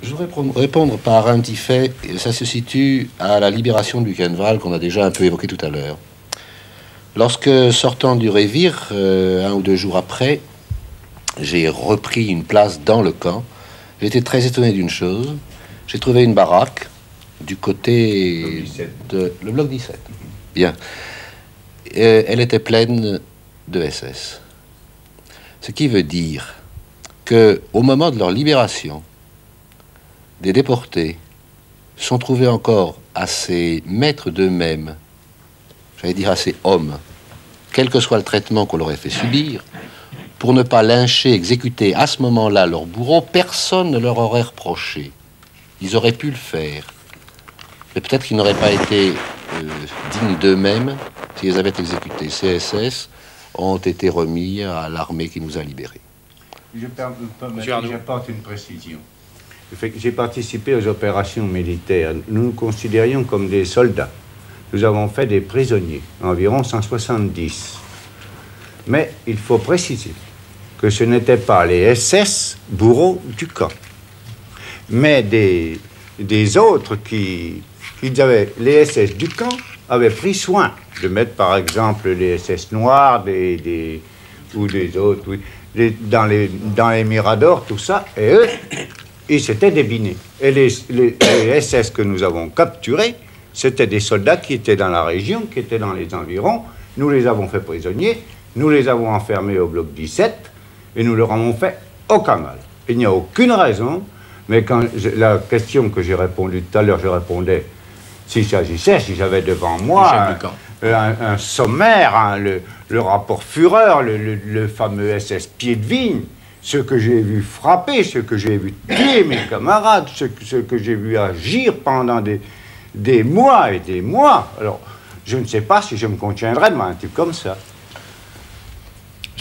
Je voudrais répondre par un petit fait. Ça se situe à la libération du Buchenwald qu'on a déjà un peu évoqué tout à l'heure. Lorsque, sortant du Révire, 1 ou 2 jours après, j'ai repris une place dans le camp, j'étais très étonné d'une chose. J'ai trouvé une baraque du côté de... Le bloc 17. Bien. Elle était pleine de SS. Ce qui veut dire qu'au moment de leur libération, des déportés sont trouvés encore assez maîtres d'eux-mêmes, j'allais dire assez hommes, quel que soit le traitement qu'on leur ait fait subir, pour ne pas lyncher, exécuter à ce moment-là leur bourreau. Personne ne leur aurait reproché. Ils auraient pu le faire. Mais peut-être qu'ils n'auraient pas été dignes d'eux-mêmes s'ils avaient exécuté. Ces SS ont été remis à l'armée qui nous a libérés. J'apporte une précision. J'ai participé aux opérations militaires. Nous nous considérions comme des soldats. Nous avons fait des prisonniers, environ 170. Mais il faut préciser que ce n'étaient pas les SS bourreaux du camp, mais des autres qui avaient... Les SS du camp avaient pris soin de mettre, par exemple, les SS noirs, ou des autres, oui, dans les miradors, tout ça, et eux, ils s'étaient débinés. Et les SS que nous avons capturés, c'était des soldats qui étaient dans la région, qui étaient dans les environs. Nous les avons fait prisonniers, nous les avons enfermés au bloc 17, et nous leur avons fait aucun mal. Il n'y a aucune raison, mais quand la question que j'ai répondue tout à l'heure, je répondais, s'il s'agissait, si j'avais devant moi un sommaire, hein, le rapport Führer, le fameux SS Pied de Vigne, ce que j'ai vu frapper, ce que j'ai vu tuer mes camarades, ce que j'ai vu agir pendant des mois et des mois. Alors, je ne sais pas si je me contiendrais devant un type comme ça.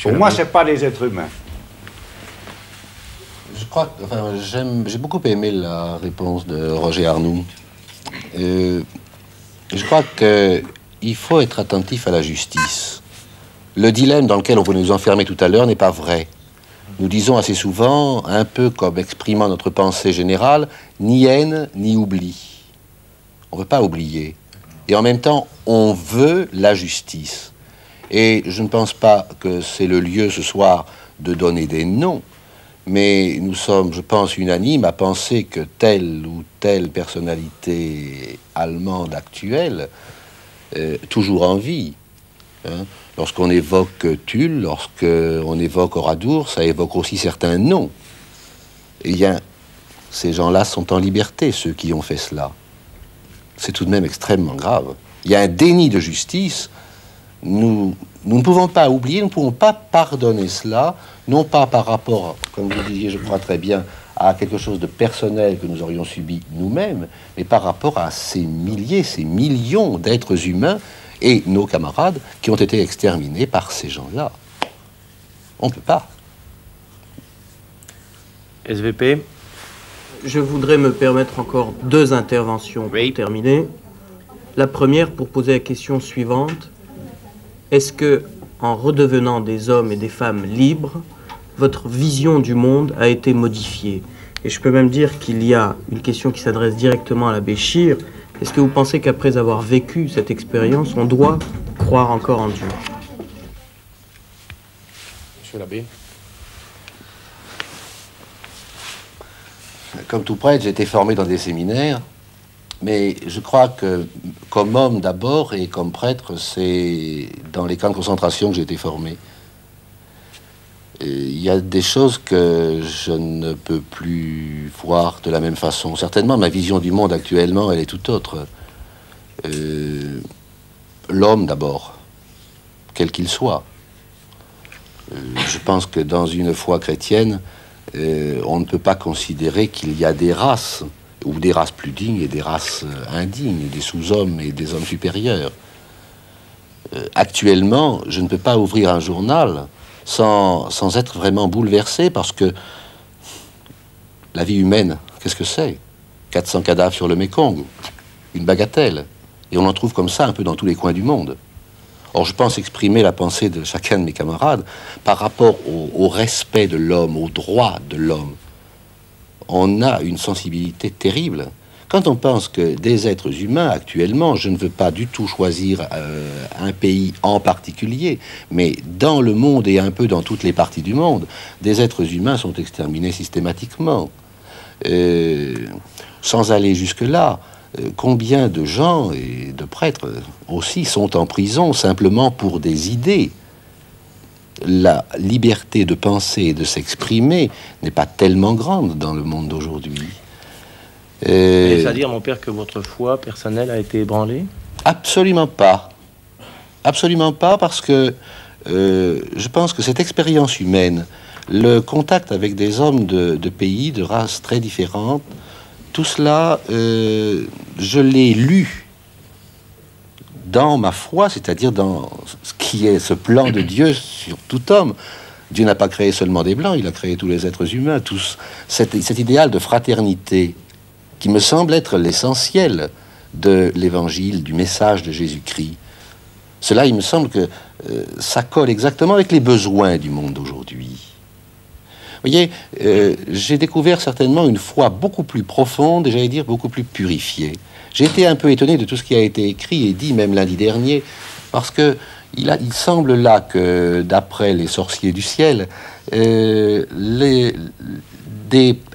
Pour moi, ce n'est pas des êtres humains. Je crois, enfin, j'ai beaucoup aimé la réponse de Roger Arnoux. Je crois qu'il faut être attentif à la justice. Le dilemme dans lequel on veut nous enfermer tout à l'heure n'est pas vrai. Nous disons assez souvent, un peu comme exprimant notre pensée générale, ni haine, ni oubli. On ne veut pas oublier. Et en même temps, on veut la justice. Et je ne pense pas que c'est le lieu ce soir de donner des noms, mais nous sommes, je pense, unanimes à penser que telle ou telle personnalité allemande actuelle, toujours en vie, hein, lorsqu'on évoque Tulle, lorsqu'on évoque Oradour, ça évoque aussi certains noms. Et bien, ces gens-là sont en liberté, ceux qui ont fait cela. C'est tout de même extrêmement grave. Il y a un déni de justice. Nous ne pouvons pas oublier, nous ne pouvons pas pardonner cela, non pas par rapport, comme vous disiez, je crois très bien, à quelque chose de personnel que nous aurions subi nous-mêmes, mais par rapport à ces milliers, ces millions d'êtres humains et nos camarades qui ont été exterminés par ces gens-là. On ne peut pas. SVP. Je voudrais me permettre encore 2 interventions pour terminer. La première pour poser la question suivante. Est-ce que, en redevenant des hommes et des femmes libres, votre vision du monde a été modifiée? Et je peux même dire qu'il y a une question qui s'adresse directement à l'abbé Schir. Est-ce que vous pensez qu'après avoir vécu cette expérience, on doit croire encore en Dieu? Monsieur l'abbé. Comme tout prêtre, j'ai été formé dans des séminaires, mais je crois que, comme homme d'abord et comme prêtre, c'est dans les camps de concentration que j'ai été formé. Il y a des choses que je ne peux plus voir de la même façon. Certainement, ma vision du monde actuellement, elle est tout autre. L'homme d'abord, quel qu'il soit. Je pense que dans une foi chrétienne, on ne peut pas considérer qu'il y a des races, ou des races plus dignes et des races indignes, des sous-hommes et des hommes supérieurs. Actuellement, je ne peux pas ouvrir un journal sans être vraiment bouleversé, parce que la vie humaine, qu'est-ce que c'est? 400 cadavres sur le Mékong, une bagatelle. Et on en trouve comme ça un peu dans tous les coins du monde. Or, je pense exprimer la pensée de chacun de mes camarades par rapport au respect de l'homme, au droit de l'homme. On a une sensibilité terrible. Quand on pense que des êtres humains, actuellement, je ne veux pas du tout choisir un pays en particulier, mais dans le monde et un peu dans toutes les parties du monde, des êtres humains sont exterminés systématiquement. Sans aller jusque-là, combien de gens et de prêtres aussi sont en prison simplement pour des idées? La liberté de penser et de s'exprimer n'est pas tellement grande dans le monde d'aujourd'hui. Est-ce à dire, mon père, que votre foi personnelle a été ébranlée? Absolument pas. Absolument pas, parce que je pense que cette expérience humaine, le contact avec des hommes de pays, de races très différentes, tout cela, je l'ai lu dans ma foi, c'est-à-dire dans ce qui est ce plan de Dieu sur tout homme. Dieu n'a pas créé seulement des blancs, il a créé tous les êtres humains, tous. Cet idéal de fraternité qui me semble être l'essentiel de l'évangile, du message de Jésus-Christ. Cela, il me semble que ça colle exactement avec les besoins du monde d'aujourd'hui. Vous voyez, j'ai découvert certainement une foi beaucoup plus profonde et, j'allais dire, beaucoup plus purifiée. J'ai été un peu étonné de tout ce qui a été écrit et dit, même lundi dernier, parce que il semble là que, d'après les sorciers du ciel,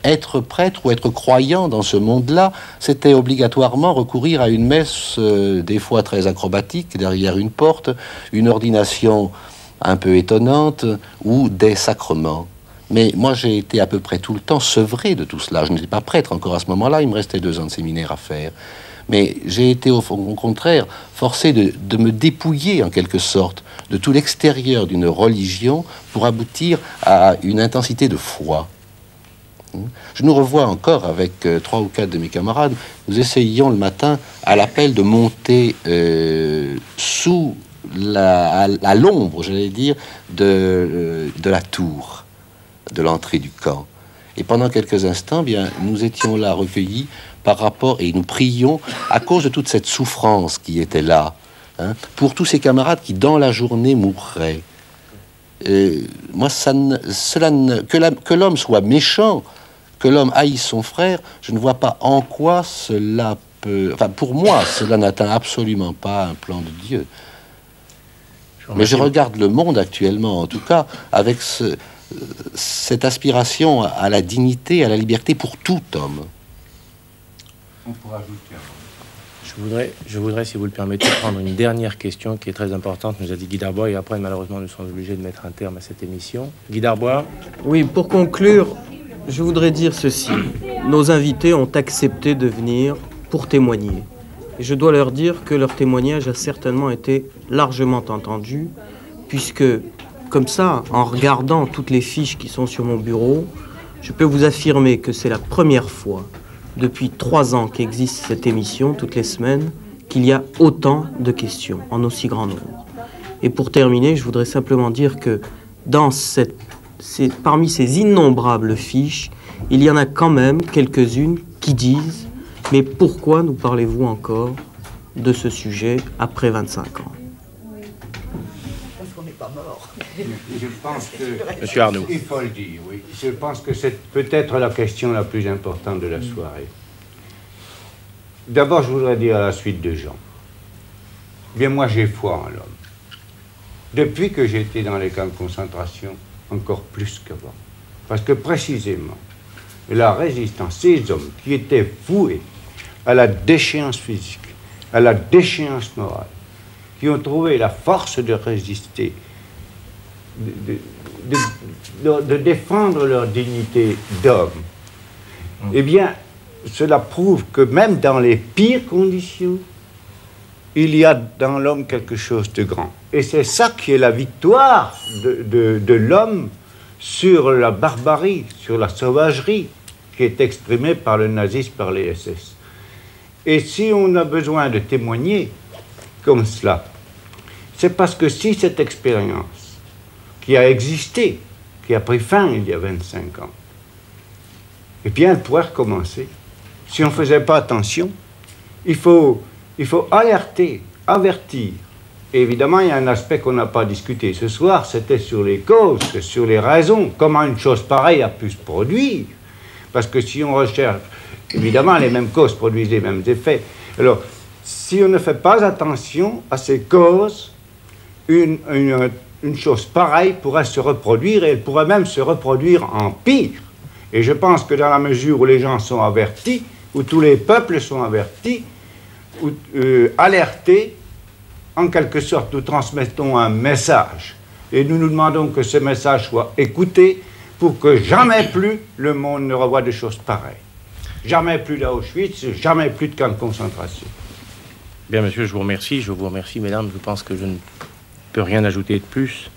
être prêtre ou être croyant dans ce monde-là, c'était obligatoirement recourir à une messe, des fois très acrobatique, derrière une porte, une ordination un peu étonnante, ou des sacrements. Mais moi, j'ai été à peu près tout le temps sevré de tout cela. Je n'étais pas prêtre encore à ce moment-là, il me restait 2 ans de séminaire à faire. Mais j'ai été au contraire forcé de me dépouiller en quelque sorte de tout l'extérieur d'une religion pour aboutir à une intensité de foi. Je nous revois encore avec 3 ou 4 de mes camarades. Nous essayions le matin à l'appel de monter sous à l'ombre, j'allais dire, de la tour de l'entrée du camp. Et pendant quelques instants, bien, nous étions là recueillis par rapport, et nous prions à cause de toute cette souffrance qui était là, hein, pour tous ces camarades qui, dans la journée, mourraient. Moi, que l'homme soit méchant, que l'homme haïsse son frère, je ne vois pas en quoi cela peut... Enfin, pour moi, cela n'atteint absolument pas un plan de Dieu. Mais je regarde le monde actuellement, en tout cas, avec cette aspiration à la dignité, à la liberté pour tout homme. On pourra ajouter. Je voudrais, si vous le permettez, prendre une dernière question qui est très importante, nous a dit Guy Darbois, et après, malheureusement, nous sommes obligés de mettre un terme à cette émission. Guy Darbois. Oui, pour conclure, je voudrais dire ceci. Nos invités ont accepté de venir pour témoigner. Et je dois leur dire que leur témoignage a certainement été largement entendu, puisque, comme ça, en regardant toutes les fiches qui sont sur mon bureau, je peux vous affirmer que c'est la première fois depuis 3 ans qu'existe cette émission, toutes les semaines, qu'il y a autant de questions, en aussi grand nombre. Et pour terminer, je voudrais simplement dire que parmi ces innombrables fiches, il y en a quand même quelques-unes qui disent « Mais pourquoi nous parlez-vous encore de ce sujet après 25 ans ?» Parce qu'on n'est pas mort. Je pense que... Monsieur Arnaud. Il faut le dire, oui. Je pense que c'est peut-être la question la plus importante de la soirée. D'abord, je voudrais dire à la suite de Jean. Bien, moi, j'ai foi en l'homme. Depuis que j'ai été dans les camps de concentration, encore plus qu'avant. Parce que précisément, la résistance, ces hommes qui étaient voués à la déchéance physique, à la déchéance morale, qui ont trouvé la force de résister, de défendre leur dignité d'homme, eh bien, cela prouve que même dans les pires conditions, il y a dans l'homme quelque chose de grand. Et c'est ça qui est la victoire de l'homme sur la barbarie, sur la sauvagerie qui est exprimée par le nazisme, par les SS. Et si on a besoin de témoigner comme cela, c'est parce que si cette expérience qui a existé, qui a pris fin il y a 25 ans, eh bien, elle pourrait recommencer. Si on ne faisait pas attention, il faut alerter, avertir. Et évidemment, il y a un aspect qu'on n'a pas discuté ce soir, c'était sur les causes, sur les raisons, comment une chose pareille a pu se produire. Parce que si on recherche, évidemment, les mêmes causes produisent les mêmes effets. Alors, si on ne fait pas attention à ces causes, une chose pareille pourrait se reproduire, et elle pourrait même se reproduire en pire. Et je pense que dans la mesure où les gens sont avertis, où tous les peuples sont avertis, ou alertés, en quelque sorte, nous transmettons un message. Et nous nous demandons que ce message soit écouté pour que jamais plus le monde ne revoie de choses pareilles. Jamais plus d'Auschwitz, jamais plus de camps de concentration. Bien, monsieur, je vous remercie, mesdames. Je pense que je ne peux rien ajouter de plus.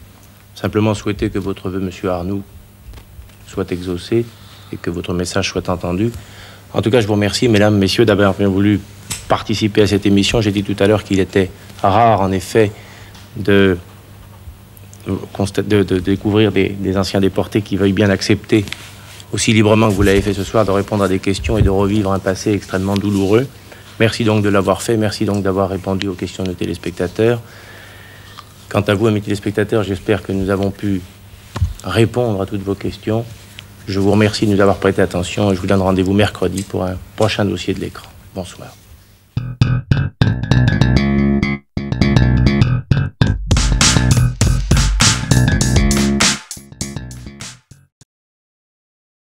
Simplement souhaiter que votre vœu, monsieur Arnoux, soit exaucé et que votre message soit entendu. En tout cas, je vous remercie, mesdames, messieurs, d'avoir bien voulu participer à cette émission. J'ai dit tout à l'heure qu'il était rare, en effet, de découvrir des anciens déportés qui veuillent bien accepter, aussi librement que vous l'avez fait ce soir, de répondre à des questions et de revivre un passé extrêmement douloureux. Merci donc de l'avoir fait, merci donc d'avoir répondu aux questions de nos téléspectateurs. Quant à vous, mes téléspectateurs, j'espère que nous avons pu répondre à toutes vos questions. Je vous remercie de nous avoir prêté attention et je vous donne rendez-vous mercredi pour un prochain dossier de l'écran. Bonsoir.